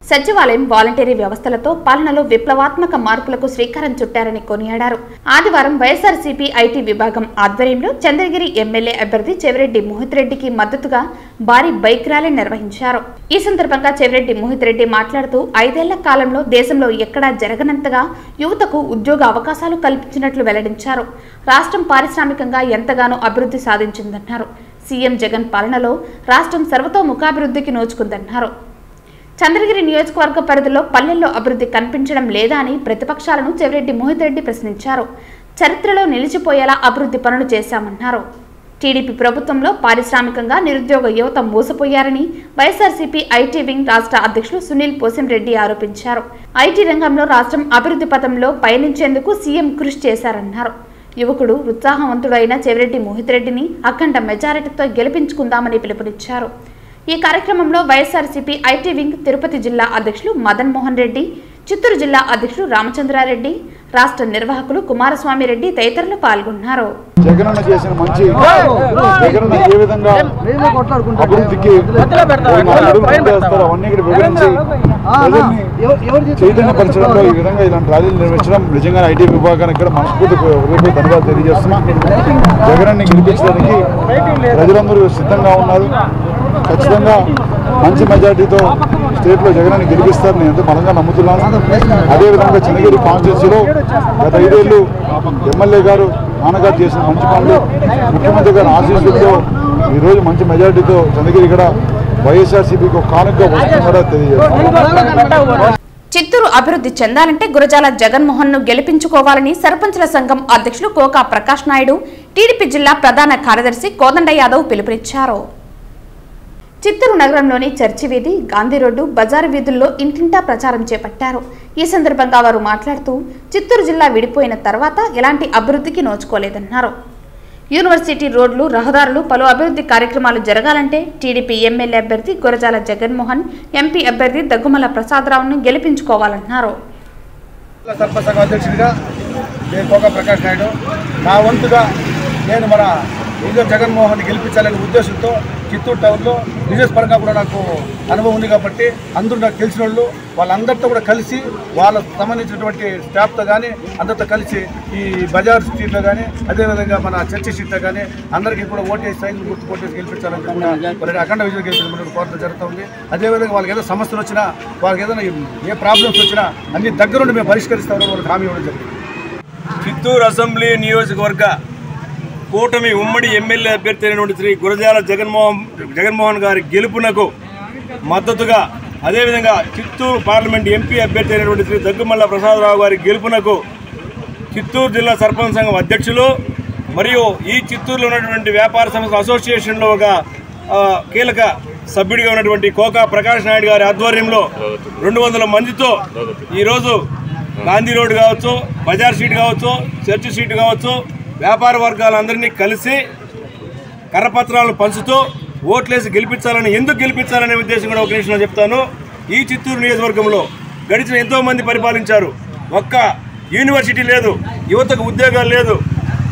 S1: సచివాలయం వాలంటీరీ వ్యవస్థలతో పాలనలో విప్లవాత్మక మార్పులకు శ్రీకారం చుట్టారని కొనియాడారు. ఆదివారం వైఎస్ఆర్సీపీ ఐటీ విభాగం ఆధ్వర్యంలో చంద్రగిరి ఎమ్మెల్యే అభ్యర్థి చెవిరెడ్డి మోహిత్ రెడ్డికి మద్దతుగా భారీ బైక్ ర్యాలీ నిర్వహించారు. ఈ సందర్భంగా చెవిరెడ్డి మోహిత్ రెడ్డి మాట్లాడుతూ 5 ఏళ్ల కాలంలో దేశంలో ఎక్కడా జరగనంతగా యువతకు ఉద్యోగ అవకాశాలు కల్పించినట్లు వెల్లడించారు. రాష్ట్రం పారిశ్రామికంగా ఎంతగానో అభివృద్ధి సాధించిందన్నారు. సీఎం జగన్ పాలనలో రాష్ట్రం సర్వతోముఖాభివృద్ధికి నోచుకుందన్నారు. చంద్రగిరి నియోజకవర్గ పరిధిలో పల్లెల్లో అభివృద్ధి కనిపించడం లేదా అని ప్రతిపక్షాలను చెవిరెడ్డి మోహిత్ రెడ్డి ప్రశ్నించారు. చరిత్రలో నిలిచిపోయేలా అభివృద్ధి పనులు చేశామన్నారు. టీడీపీ ప్రభుత్వంలో పారిశ్రామికంగా నిరుద్యోగ యువత మోసపోయారని వైఎస్ఆర్సీపీ ఐటీ వింగ్ రాష్ట్ర అధ్యక్షులు సునీల్ పోసంరెడ్డి ఆరోపించారు. ఐటీ రంగంలో రాష్ట్రం అభివృద్ధి పథంలో పయనించేందుకు సీఎం కృషి చేశారన్నారు. యువకుడు ఉత్సాహవంతుడైన చెవిరెడ్డి మోహిత్ రెడ్డిని అఖండ మెజారిటీతో గెలిపించుకుందామని పిలుపునిచ్చారు. ఈ కార్యక్రమంలో వైఎస్ఆర్సీపీ ఐటీ వింగ్ తిరుపతి జిల్లా అధ్యక్షులు మదన్ మోహన్ రెడ్డి, చిత్తూరు జిల్లా అధ్యక్షులు రామచంద్రారెడ్డి, రాష్ట్ర నిర్వాహకులు కుమారస్వామి రెడ్డి తదితరులు పాల్గొన్నారు.
S15: జగనన్న చేసిన మంచి జగనన్న ఏ విధంగా అభివృద్ధికి అవన్నీ వివరించి చైతన్యపరచడంలో ఈ విధంగా ఇలాంటి ర్యాలీలు నిర్వహించడం నిజంగా ఐటీ విభాగానికి కూడా మనస్ఫూర్తి ధన్యవాదాలు తెలియజేస్తున్నాం. జగనన్ని గెలిపించడానికి ప్రజలందరూ సిద్ధంగా ఉన్నారు. ఖచ్చితంగా మంచి మెజార్టీతో స్టేట్లో జగనాన్ని గెలిపిస్తారని నేను ఎంతో బలంగా నమ్ముతున్నాను. అదేవిధంగా చంద్రగిరి కాన్స్టిట్యూన్సీలో గత 5 ఏళ్ళు ఎమ్మెల్యే గారు నాన్నగారు చేసిన మంచి పనులు, ముఖ్యమంత్రి గారి ఆశీస్సులతో ఈరోజు మంచి మెజార్టీతో చంద్రగిరి కూడా వైఎస్ఆర్సీపీకి ఒక కానుకగా వస్తుందని కూడా తెలియజేస్తున్నారు.
S1: చిత్తూరు అభివృద్ధి చెందాలంటే గురజాల జగన్మోహన్ ను గెలిపించుకోవాలని సర్పంచుల సంఘం అధ్యక్షులు కోకా ప్రకాష్ నాయుడు, టీడీపీ జిల్లా ప్రధాన కార్యదర్శి కోదండ యాదవ్ పిలుపునిచ్చారు. చిత్తూరు నగరంలోని చర్చి వీధి, గాంధీ రోడ్డు, బజారు వీధుల్లో ఇంటింటా ప్రచారం చేపట్టారు. ఈ సందర్భంగా వారు మాట్లాడుతూ చిత్తూరు జిల్లా విడిపోయిన తర్వాత ఎలాంటి అభివృద్ధికి నోచుకోలేదన్నారు. యూనివర్సిటీ రోడ్లు, రహదారులు, పలు అభివృద్ధి కార్యక్రమాలు జరగాలంటే టీడీపీ ఎమ్మెల్యే అభ్యర్థి గురజాల జగన్మోహన్, ఎంపీ అభ్యర్థి దగ్గుమల ప్రసాదరావును గెలిపించుకోవాలన్నారు.
S16: సర్పంచ్ సంఘం అధ్యక్షుడిగా నేను కోకా ప్రకాష్ నాయుడు, నా వంతుగా నేను మన జగన్మోహన్ గెలిపించాలనే ఉద్దేశంతో చిత్తూరు టౌన్లో బిజినెస్ పరంగా కూడా నాకు అనుభవం ఉంది కాబట్టి అందరూ నాకు తెలిసిన వాళ్ళు వాళ్ళందరితో కూడా కలిసి వాళ్ళకు సంబంధించినటువంటి స్టాఫ్తో కానీ అందరితో కలిసి ఈ బజార్ స్ట్రీట్లో కానీ అదేవిధంగా మన చర్చి స్ట్రీట్లో కానీ అందరికీ కూడా ఓటేసి సైకిల్ గుర్తు కొట్టేసి గెలిపించాలని వాళ్ళకి అఖండ విజయం గెలిపించడం కోరడం జరుగుతుంది. అదేవిధంగా వాళ్ళకి ఏదో సమస్యలు వచ్చినా, వాళ్ళకి ఏదైనా ఏ ప్రాబ్లమ్స్ వచ్చినా అన్ని దగ్గరుండి మేము పరిష్కరిస్తామని వాళ్ళకి హామీ ఇవ్వడం జరిగింది.
S17: చిత్తూరు అసెంబ్లీ నియోజకవర్గ కూటమి ఉమ్మడి ఎమ్మెల్యే అభ్యర్థి అయినటువంటి శ్రీ గురజాల జగన్మోహన్ గారి గెలుపునకు మద్దతుగా, అదేవిధంగా చిత్తూరు పార్లమెంట్ ఎంపీ అభ్యర్థి అయినటువంటి శ్రీ దగ్గుమల్ల ప్రసాదరావు గారి గెలుపునకు చిత్తూరు జిల్లా సర్పంచ్ సంఘం అధ్యక్షులు మరియు ఈ చిత్తూరులో ఉన్నటువంటి వ్యాపార సంస్థల అసోసియేషన్లో ఒక కీలక సభ్యుడిగా ఉన్నటువంటి కోకా ప్రకాష్ నాయుడు గారి ఆధ్వర్యంలో 200 మందితో ఈరోజు గాంధీ రోడ్డు కావచ్చు, బజార్ స్ట్రీట్ కావచ్చు, చర్చి స్ట్రీట్ కావచ్చు, వ్యాపార వర్గాలందరినీ కలిసి కరపత్రాలను పంచుతూ ఓట్లేసి గెలిపించాలని, ఎందుకు గెలిపించాలనే ఉద్దేశం కూడా ఒక నిమిషంలో చెప్తాను. ఈ చిత్తూరు నియోజకవర్గంలో గడిచిన ఎంతోమంది పరిపాలించారు. ఒక్క యూనివర్సిటీ లేదు, యువతకు ఉద్యోగాలు లేదు,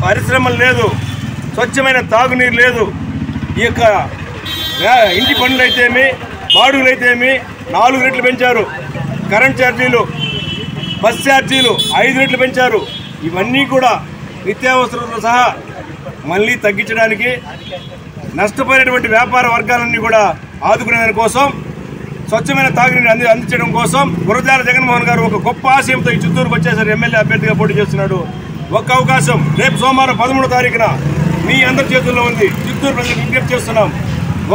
S17: పరిశ్రమలు లేదు, స్వచ్ఛమైన తాగునీరు లేదు. ఈ యొక్క ఇంటి పనులు అయితేమి, బాడుగులు అయితేమి 4 రెట్లు పెంచారు. కరెంట్ ఛార్జీలు, బస్ ఛార్జీలు 5 రెట్లు పెంచారు. ఇవన్నీ కూడా నిత్యావసరాలతో సహా మళ్ళీ తగ్గించడానికి, నష్టపోయినటువంటి వ్యాపార వర్గాలన్నీ కూడా ఆదుకునే దానికోసం, స్వచ్ఛమైన తాగునీరు అందించడం కోసం గురజాల జగన్మోహన్ గారు ఒక గొప్ప ఆశయంతో ఈ చిత్తూరుకు వచ్చేసరి ఎమ్మెల్యే అభ్యర్థిగా పోటీ చేస్తున్నాడు. ఒక్క అవకాశం రేపు సోమవారం 13వ తారీఖున మీ అందరి చేతుల్లో ఉంది. చిత్తూరు ప్రజలకు విజ్ఞప్తి చేస్తున్నాం.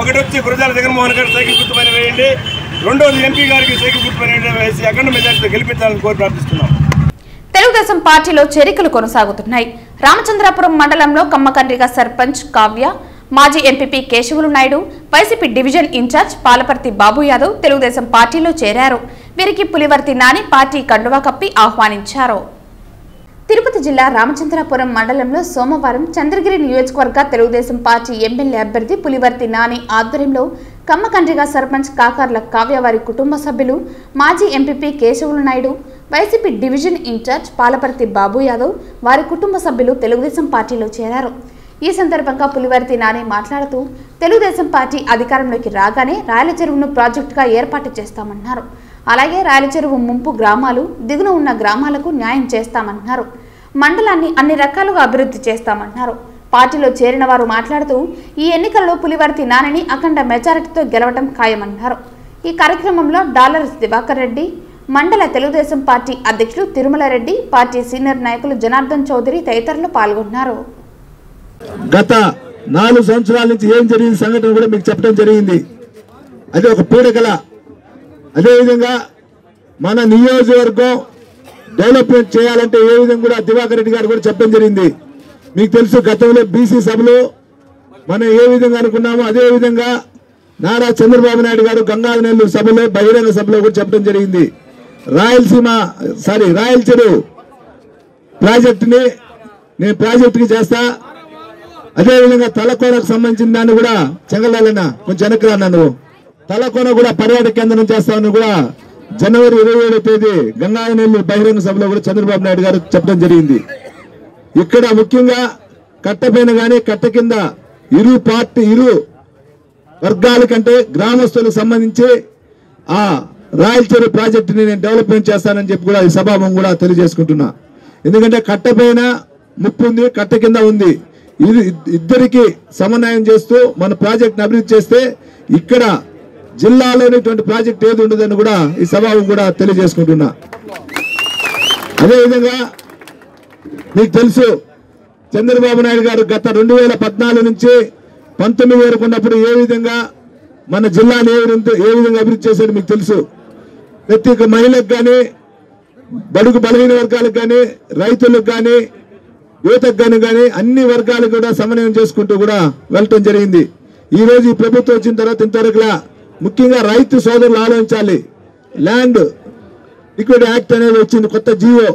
S17: ఒకటి వచ్చి గురజాల జగన్మోహన్ గారు సైకిల్ గుర్తు పైన వేయండి, రెండోది ఎంపీ గారికి సైకిల్ గుర్తు పైన వేసి అఖండ మెజార్టీతో గెలిపించాలని కోరి ప్రార్థిస్తున్నాం.
S1: తెలుగుదేశం పార్టీలో చేరికలు కొనసాగుతున్నాయి. రామచంద్రాపురం మండలంలో కమ్మకండ్రిగ సర్పంచ్ కావ్య, మాజీ MPP Keshavulu Naidu, YCP division in charge Palaparthi Babu Yadav Telugu Desam పార్టీలో చేరారు. వీరికి పులివర్తి నాని పార్టీ కండువా కప్పి ఆహ్వానించారు. తిరుపతి జిల్లా రామచంద్రాపురం మండలంలో సోమవారం చంద్రగిరి నియోజకవర్గ తెలుగుదేశం పార్టీ ఎమ్మెల్యే అభ్యర్థి పులివర్తి నాని ఆధ్వర్యంలో కమ్మకండ్రిగ సర్పంచ్ కాకర్ల కావ్య వారి కుటుంబ సభ్యులు, మాజీ MPP Keshavulu Naidu, YCP division in charge Palaparthi Babu Yadav వారి కుటుంబ సభ్యులు తెలుగుదేశం పార్టీలో చేరారు. ఈ సందర్భంగా పులివర్తి నాని మాట్లాడుతూ తెలుగుదేశం పార్టీ అధికారంలోకి రాగానే రాయల చెరువును ప్రాజెక్టుగా ఏర్పాటు చేస్తామన్నారు. అలాగే రాయలచెరువు ముంపు గ్రామాలు, దిగున ఉన్న గ్రామాలకు న్యాయం చేస్తామన్నారు. మండలాన్ని అన్ని రకాలుగా అభివృద్ధి చేస్తామన్నారు. పార్టీలో చేరిన వారు మాట్లాడుతూ ఈ ఎన్నికల్లో పులివర్తి నానిని అఖండ మెజారిటీతో గెలవడం ఖాయమన్నారు. ఈ కార్యక్రమంలో డాలర్స్ దివాకర్ రెడ్డి, మండల తెలుగుదేశం పార్టీ అధ్యక్షులు తిరుమల రెడ్డి, పార్టీ సీనియర్ నాయకులు జనార్దన్ చౌదరి తదితరులు పాల్గొన్నారు.
S18: గత 4 సంవత్సరాల నుంచి ఏం జరిగింది సంఘటన కూడా మీకు చెప్పడం జరిగింది. అది ఒక పీడకల. అదేవిధంగా మన నియోజకవర్గం డెవలప్మెంట్ చేయాలంటే ఏ విధంగా కూడా దివాకర్ రెడ్డి గారు కూడా చెప్పడం జరిగింది. మీకు తెలుసు గతంలో బీసీ సభలో మనం ఏ విధంగా అనుకున్నామో అదే విధంగా నారా చంద్రబాబు నాయుడు గారు గంగాధరనేల్లూరు సభలో బహిరంగ సభలో కూడా చెప్పడం జరిగింది. రాయలచెరువు ప్రాజెక్టుని నేను ప్రాజెక్టుకి చేస్తా, అదేవిధంగా తలకోనకు సంబంధించిన దాన్ని కూడా చెంగళాలన్న కొంచెం వెనక్కి రాను, నువ్వు తలకోన కూడా పర్యాటక కేంద్రం చేస్తామని కూడా జనవరి 27వ తేదీ గంగాధరనేల్లూరు బహిరంగ సభలో కూడా చంద్రబాబు నాయుడు గారు చెప్పడం జరిగింది. ఇక్కడ ముఖ్యంగా కట్టపైన కానీ కట్ట కింద ఇరు వర్గాల కంటే గ్రామస్తులకు సంబంధించి ఆ రాయలచెరువు ప్రాజెక్టుని నేను డెవలప్మెంట్ చేస్తానని చెప్పి కూడా ఈ సభాముఖంగా కూడా తెలియజేసుకుంటున్నా. ఎందుకంటే కట్టపైన ముప్పు ఉంది, కట్ట కింద ఉంది. ఇద్దరికి సమన్వయం చేస్తూ మన ప్రాజెక్ట్ని అభివృద్ధి చేస్తే ఇక్కడ జిల్లాలోనేటువంటి ప్రాజెక్ట్ ఏది ఉండదని కూడా ఈ సభాముఖంగా కూడా తెలియజేసుకుంటున్నా. అదేవిధంగా మీకు తెలుసు చంద్రబాబు నాయుడు గారు గత 2014 నుంచి 19 వరకు ఉన్నప్పుడు ఏ విధంగా మన జిల్లాను ఏ విధంగా అభివృద్ధి చేశాడో మీకు తెలుసు. ప్రతి ఒక్క మహిళలకు కానీ, బడుగు బలహీన వర్గాలకు కానీ, రైతులకు కానీ, యువతకు కానీ అన్ని వర్గాలకు కూడా సమన్వయం చేసుకుంటూ కూడా వెళ్ళటం జరిగింది. ఈ రోజు ఈ ప్రభుత్వం వచ్చిన తర్వాత ఇంతవరకులా ముఖ్యంగా రైతు సోదరులు ఆలోచించాలి. ల్యాండ్ ఈక్విటీ యాక్ట్ అనేది వచ్చింది, కొత్త జీవో.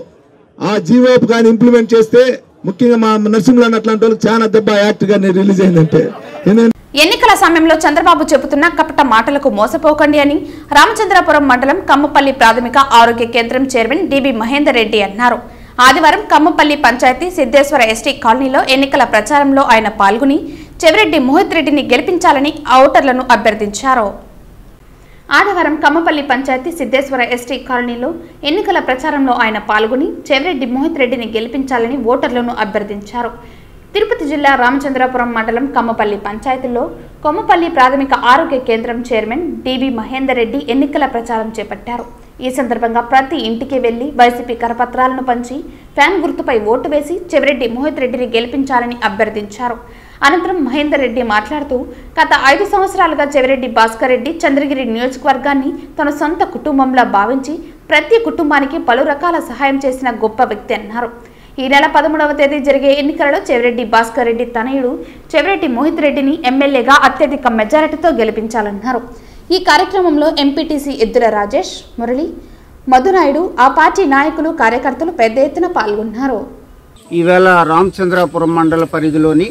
S18: ఆ జీవో కానీ ఇంప్లిమెంట్ చేస్తే ముఖ్యంగా మా నర్సింగ్లో అట్లాంటి వాళ్ళకి చాలా దెబ్బ యాక్ట్ గానీ రిలీజ్ అయిందంటే.
S1: ఎన్నికల సమయంలో చంద్రబాబు చెబుతున్న కపట మాటలకు మోసపోకండి అని రామచంద్రాపురం మండలం కమ్మపల్లి ప్రాథమిక ఆరోగ్య కేంద్రం చైర్మన్ డిబి మహేందర్ రెడ్డి అన్నారు. ఆదివారం కమ్మపల్లి పంచాయతీ సిద్ధేశ్వర ఎస్టీ కాలనీలో ఎన్నికల ప్రచారంలో ఆయన పాల్గొని చెవిరెడ్డి మోహిత్ రెడ్డిని గెలిపించాలని ఓటర్లను అభ్యర్థించారు. ఆదివారం కమ్మపల్లి పంచాయతీ సిద్ధేశ్వర ఎస్టీ కాలనీలో ఎన్నికల ప్రచారంలో ఆయన పాల్గొని చెవిరెడ్డి మోహిత్ రెడ్డిని గెలిపించాలని ఓటర్లను అభ్యర్థించారు. తిరుపతి జిల్లా రామచంద్రాపురం మండలం కమ్మపల్లి పంచాయతీలో కొమ్మపల్లి ప్రాథమిక ఆరోగ్య కేంద్రం చైర్మన్ డిబి మహేందర్ రెడ్డి ఎన్నికల ప్రచారం చేపట్టారు. ఈ సందర్భంగా ప్రతి ఇంటికి వెళ్లి వైసీపీ కరపత్రాలను పంచి ఫ్యాన్ గుర్తుపై ఓటు వేసి చెవిరెడ్డి మోహిత్ రెడ్డిని గెలిపించాలని అభ్యర్థించారు. అనంతరం మహేందర్ రెడ్డి మాట్లాడుతూ గత 5 సంవత్సరాలుగా చెవిరెడ్డి భాస్కర్ రెడ్డి చంద్రగిరి నియోజకవర్గాన్ని తన సొంత కుటుంబంలా భావించి ప్రతి కుటుంబానికి పలు రకాల సహాయం చేసిన గొప్ప వ్యక్తి అన్నారు. ఈ నెల 13వ తేదీ జరిగే ఎన్నికలలో చెవిరెడ్డి భాస్కర్ రెడ్డి తనయుడు చెవిరెడ్డి మోహిత్ రెడ్డిని ఎమ్మెల్యేగా అత్యధిక మెజారిటీతో గెలిపించాలన్నారు. ఈ కార్యక్రమంలో ఎంపీటీసీ ఎద్దుల రాజేష్, మురళి, మధునాయుడు, ఆ పార్టీ నాయకులు, కార్యకర్తలు పెద్ద ఎత్తున పాల్గొన్నారు.
S19: ఈవేళ రామచంద్రాపురం మండల పరిధిలోని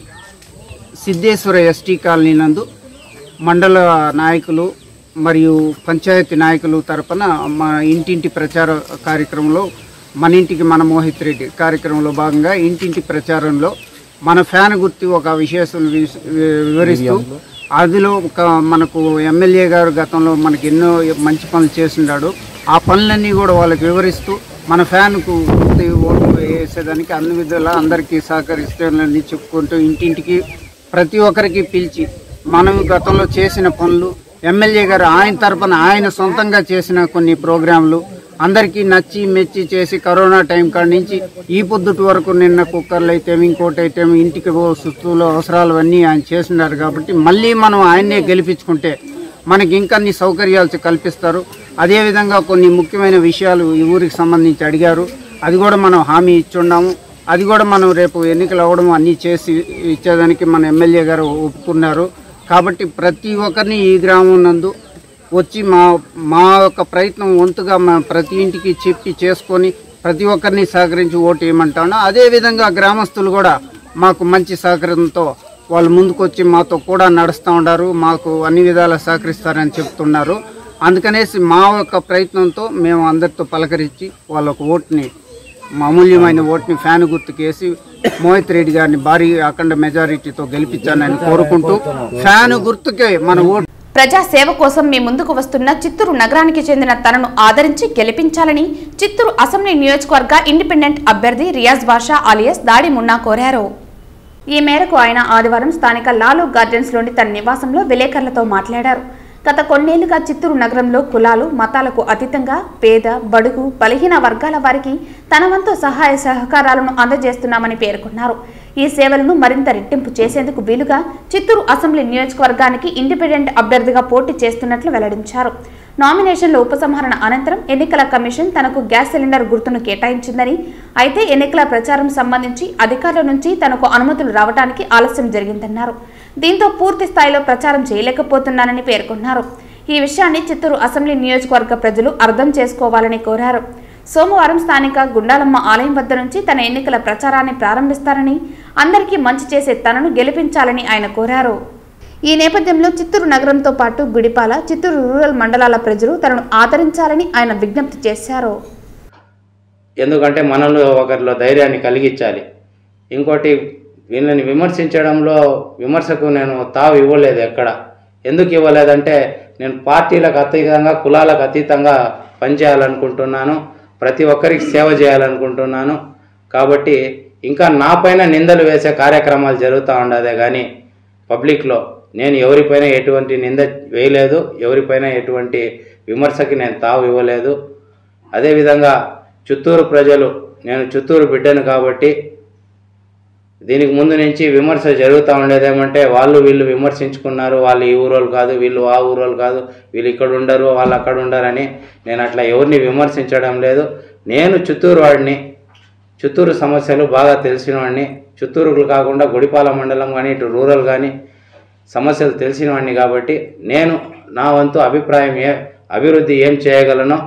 S19: సిద్ధేశ్వర ఎస్టీ కాలనీ నందు మండల నాయకులు మరియు పంచాయతీ నాయకులు తరపున మా ఇంటింటి ప్రచార కార్యక్రమంలో మన ఇంటికి మన మోహిత్ రెడ్డి కార్యక్రమంలో భాగంగా ఇంటింటి ప్రచారంలో మన ఫ్యాన్ గుర్తి ఒక విశేషం వివరిస్తూ అందులో మనకు ఎమ్మెల్యే గారు గతంలో మనకి ఎన్నో మంచి పనులు చేస్తున్నాడు. ఆ పనులన్నీ కూడా వాళ్ళకి వివరిస్తూ మన ఫ్యాన్కు గుర్తి ఓటు వేసేదానికి అన్ని విధాలా అందరికీ సహకరిస్తానని చెప్పుకుంటూ ఇంటింటికి ప్రతి ఒక్కరికి పిలిచి మనం గతంలో చేసిన పనులు, ఎమ్మెల్యే గారు ఆయన తరపున ఆయన సొంతంగా చేసిన కొన్ని ప్రోగ్రాంలు అందరికీ నచ్చి మెచ్చి చేసి కరోనా టైం కాడి నుంచి ఈ పొద్దుటి వరకు నిన్న కుక్కర్లు అయితే ఇంకోటి అయితే ఇంటికి సుస్తులు అవసరాలు అన్నీ ఆయన చేస్తున్నారు. కాబట్టి మళ్ళీ మనం ఆయన్నే గెలిపించుకుంటే మనకి ఇంకన్ని సౌకర్యాలు కల్పిస్తారు. అదేవిధంగా కొన్ని ముఖ్యమైన విషయాలు ఈ ఊరికి సంబంధించి అడిగారు, అది కూడా మనం హామీ ఇచ్చున్నాము. అది కూడా మనం రేపు ఎన్నికలు అవ్వడం అన్నీ చేసి ఇచ్చేదానికి మన ఎమ్మెల్యే గారు ఒప్పుకున్నారు. కాబట్టి ప్రతి ఒక్కరిని ఈ గ్రామం నందు వచ్చి మా యొక్క ప్రయత్నం వంతుగా ప్రతి ఇంటికి చెప్పి చేసుకొని ప్రతి ఒక్కరిని సహకరించి ఓటు వేయమంటాను. అదేవిధంగా గ్రామస్తులు కూడా మాకు మంచి సహకారంతో వాళ్ళు ముందుకొచ్చి మాతో కూడా నడుస్తూ ఉన్నారు, మాకు అన్ని విధాలా సహకరిస్తారని చెప్తున్నారు. అందుకనేసి మా యొక్క ప్రయత్నంతో మేము అందరితో పలకరించి వాళ్ళకు ఓటుని అమూల్యమైన ఓటుని ఫ్యాన్ గుర్తుకేసి మోహిత్ రెడ్డి గారిని భారీ అఖండ మెజారిటీతో గెలిపించాలని కోరుకుంటూ ఫ్యాన్ గుర్తుకే మన ఓటు.
S1: ప్రజాసేవ కోసం మీ ముందుకు వస్తున్న చిత్తూరు నగరానికి చెందిన తనను ఆదరించి గెలిపించాలని చిత్తూరు అసెంబ్లీ నియోజకవర్గ ఇండిపెండెంట్ అభ్యర్థి రియాజ్ బాషా అలియాస్ దాడి మున్నా కోరారు. ఈ మేరకు ఆయన ఆదివారం స్థానిక లాలు గార్డెన్స్లోని తన నివాసంలో విలేకరులతో మాట్లాడారు. గత కొన్నేళ్లుగా చిత్తూరు నగరంలో కులాలు మతాలకు అతీతంగా పేద బడుగు బలహీన వర్గాల వారికి తన వంతు సహాయ సహకారాలను అందజేస్తున్నామని పేర్కొన్నారు. ఈ సేవలను మరింత రెట్టింపు చేసేందుకు వీలుగా చిత్తూరు అసెంబ్లీ నియోజకవర్గానికి ఇండిపెండెంట్ అభ్యర్థిగా పోటీ చేస్తున్నట్లు వెల్లడించారు. నామినేషన్ల ఉపసంహరణ అనంతరం ఎన్నికల కమిషన్ తనకు గ్యాస్ సిలిండర్ గుర్తును కేటాయించిందని, అయితే ఎన్నికల ప్రచారం సంబంధించి అధికారుల నుంచి తనకు అనుమతులు రావడానికి ఆలస్యం జరిగిందన్నారు. దీంతో పూర్తి స్థాయిలో ప్రచారం చేయలేకపోతున్నానని పేర్కొన్నారు. ఈ విషయాన్ని చిత్తూరు అసెంబ్లీ నియోజకవర్గ ప్రజలు అర్థం చేసుకోవాలని కోరారు. సోమవారం స్థానిక గుండాలమ్మ ఆలయం వద్ద నుంచి తన ఎన్నికల ప్రచారాన్ని ప్రారంభిస్తారని, అందరికీ మంచి చేసే తనను గెలిపించాలని ఆయన కోరారు. ఈ నేపథ్యంలో చిత్తూరు నగరంతో పాటు గుడిపాల, చిత్తూరు రూరల్ మండలాల ప్రజలు తనను ఆదరించాలని ఆయన విజ్ఞప్తి చేశారు.
S20: ఎందుకంటే మనలో ఒకరిలో ధైర్యాన్ని కలిగించాలి. ఇంకోటి, వీళ్ళని విమర్శించడంలో విమర్శకు నేను తావు ఇవ్వలేదు. ఎక్కడ ఎందుకు ఇవ్వలేదంటే, నేను పార్టీలకు అతీతంగా కులాలకు అతీతంగా పనిచేయాలనుకుంటున్నాను, ప్రతి ఒక్కరికి సేవ చేయాలనుకుంటున్నాను. కాబట్టి ఇంకా నా పైన నిందలు వేసే కార్యక్రమాలు జరుగుతూ ఉండదే కానీ పబ్లిక్లో నేను ఎవరిపైన ఎటువంటి నింద వేయలేదు, ఎవరిపైన ఎటువంటి విమర్శకి నేను తావు ఇవ్వలేదు. అదేవిధంగా చిత్తూరు ప్రజలు, నేను చిత్తూరు బిడ్డను కాబట్టి దీనికి ముందు నుంచి విమర్శ జరుగుతూ ఉండేదేమంటే, వాళ్ళు వీళ్ళు విమర్శించుకున్నారు, వాళ్ళు ఈ ఊరోళ్ళు కాదు, వీళ్ళు ఆ ఊరోళ్ళు కాదు, వీళ్ళు ఇక్కడ ఉండరు, వాళ్ళు అక్కడ ఉండరని. నేను అట్లా ఎవరిని విమర్శించడం లేదు. నేను చిత్తూరు వాడిని, చిత్తూరు సమస్యలు బాగా తెలిసిన వాడిని, చిత్తూరుకు కాకుండా గుడిపాల మండలం కానీ ఇటు రూరల్ కానీ సమస్యలు తెలిసిన వాడిని. కాబట్టి నేను నా వంతు అభిప్రాయం అభివృద్ధి ఏం చేయగలనో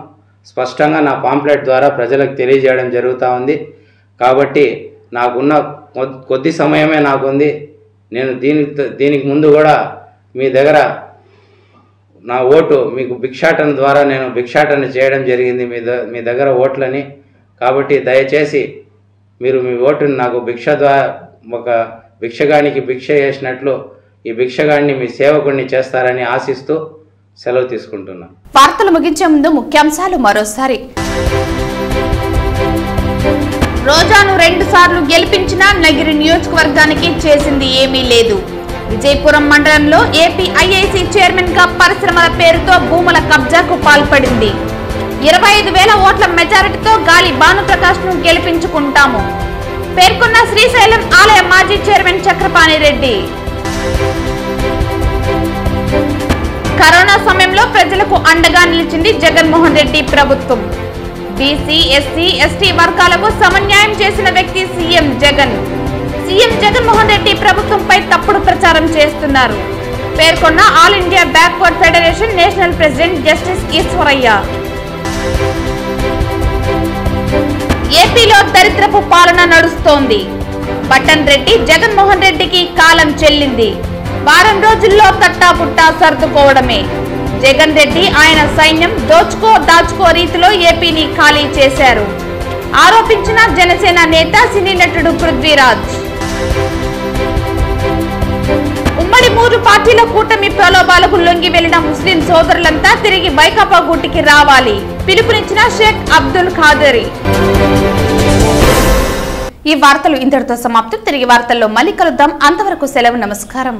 S20: స్పష్టంగా నా పాంప్లెట్ ద్వారా ప్రజలకు తెలియజేయడం జరుగుతూ ఉంది. కాబట్టి నాకున్న కొద్ది సమయమే నాకుంది. నేను దీనికి ముందు కూడా మీ దగ్గర నా ఓటు మీకు భిక్షాటన ద్వారా నేను భిక్షాటన చేయడం జరిగింది మీ దగ్గర ఓట్లని. కాబట్టి దయచేసి మీరు మీ ఓటుని నాకు భిక్ష ద్వారా, ఒక భిక్షగానికి భిక్ష చేసినట్లు ఈ భిక్షగాన్ని మీ సేవకుడిని చేస్తారని ఆశిస్తూ సెలవు తీసుకుంటున్నాను.
S1: వార్తలు ముగించే ముందు ముఖ్యాంశాలు మరోసారి. రోజాను 2 సార్లు గెలిపించిన నగిరి నియోజకవర్గానికి చేసింది ఏమీ లేదు. విజయపురం మండలంలో ఏపీ ఐఐసి చైర్మన్ గా పరిశ్రమల పేరుతో భూముల కబ్జాకు పాల్పడింది. 25,000 ఓట్ల మెజారిటీతో గాలి భానుప్రకాష్ ను గెలిపించుకుంటాము పేర్కొన్న శ్రీశైలం ఆలయ మాజీ చైర్మన్ చక్రపాణి రెడ్డి. కరోనా సమయంలో ప్రజలకు అండగా నిలిచింది జగన్మోహన్ రెడ్డి ప్రభుత్వం. బీసీ, ఎస్సీ, ఎస్టీ వర్గాలకు సమన్యాయం చేసిన వ్యక్తి సీఎం జగన్. సీఎం జగన్మోహన్ రెడ్డి ప్రభుత్వంపై తప్పుడు ప్రచారం చేస్తున్నారు పేర్కొన్న all India backward federation national president justice Eswaraiah. ఏపీలో దరిద్రపు పాలన నడుస్తోంది. బట్టన్ రెడ్డి జగన్మోహన్ రెడ్డికి కాలం చెల్లింది. వారం రోజుల్లో తట్టాపుట్టా సర్దుకోవడమే. జగన్ రెడ్డి ఆయన సైన్యం దాచుకో రీతిలో ఏపీని ఖాళీ చేశారు ఆరోపించిన జనసేన నేత సినీ నటుడు పృథ్వీరాజ్. ఉమ్మడి 3 పార్టీల కూటమి ప్రలోభాలకు లొంగి వెళ్లిన ముస్లిం సోదరులంతా తిరిగి వైకాపా గూటికి రావాలి పిలుపునిచ్చిన షేక్ అబ్దుల్ ఖాదరి. ఈ వార్తలు ఇంతటితో సమాప్తం. తిరిగి వార్తల్లో మళ్ళీ కలుద్దాం. అంతవరకు సెలవు. నమస్కారం.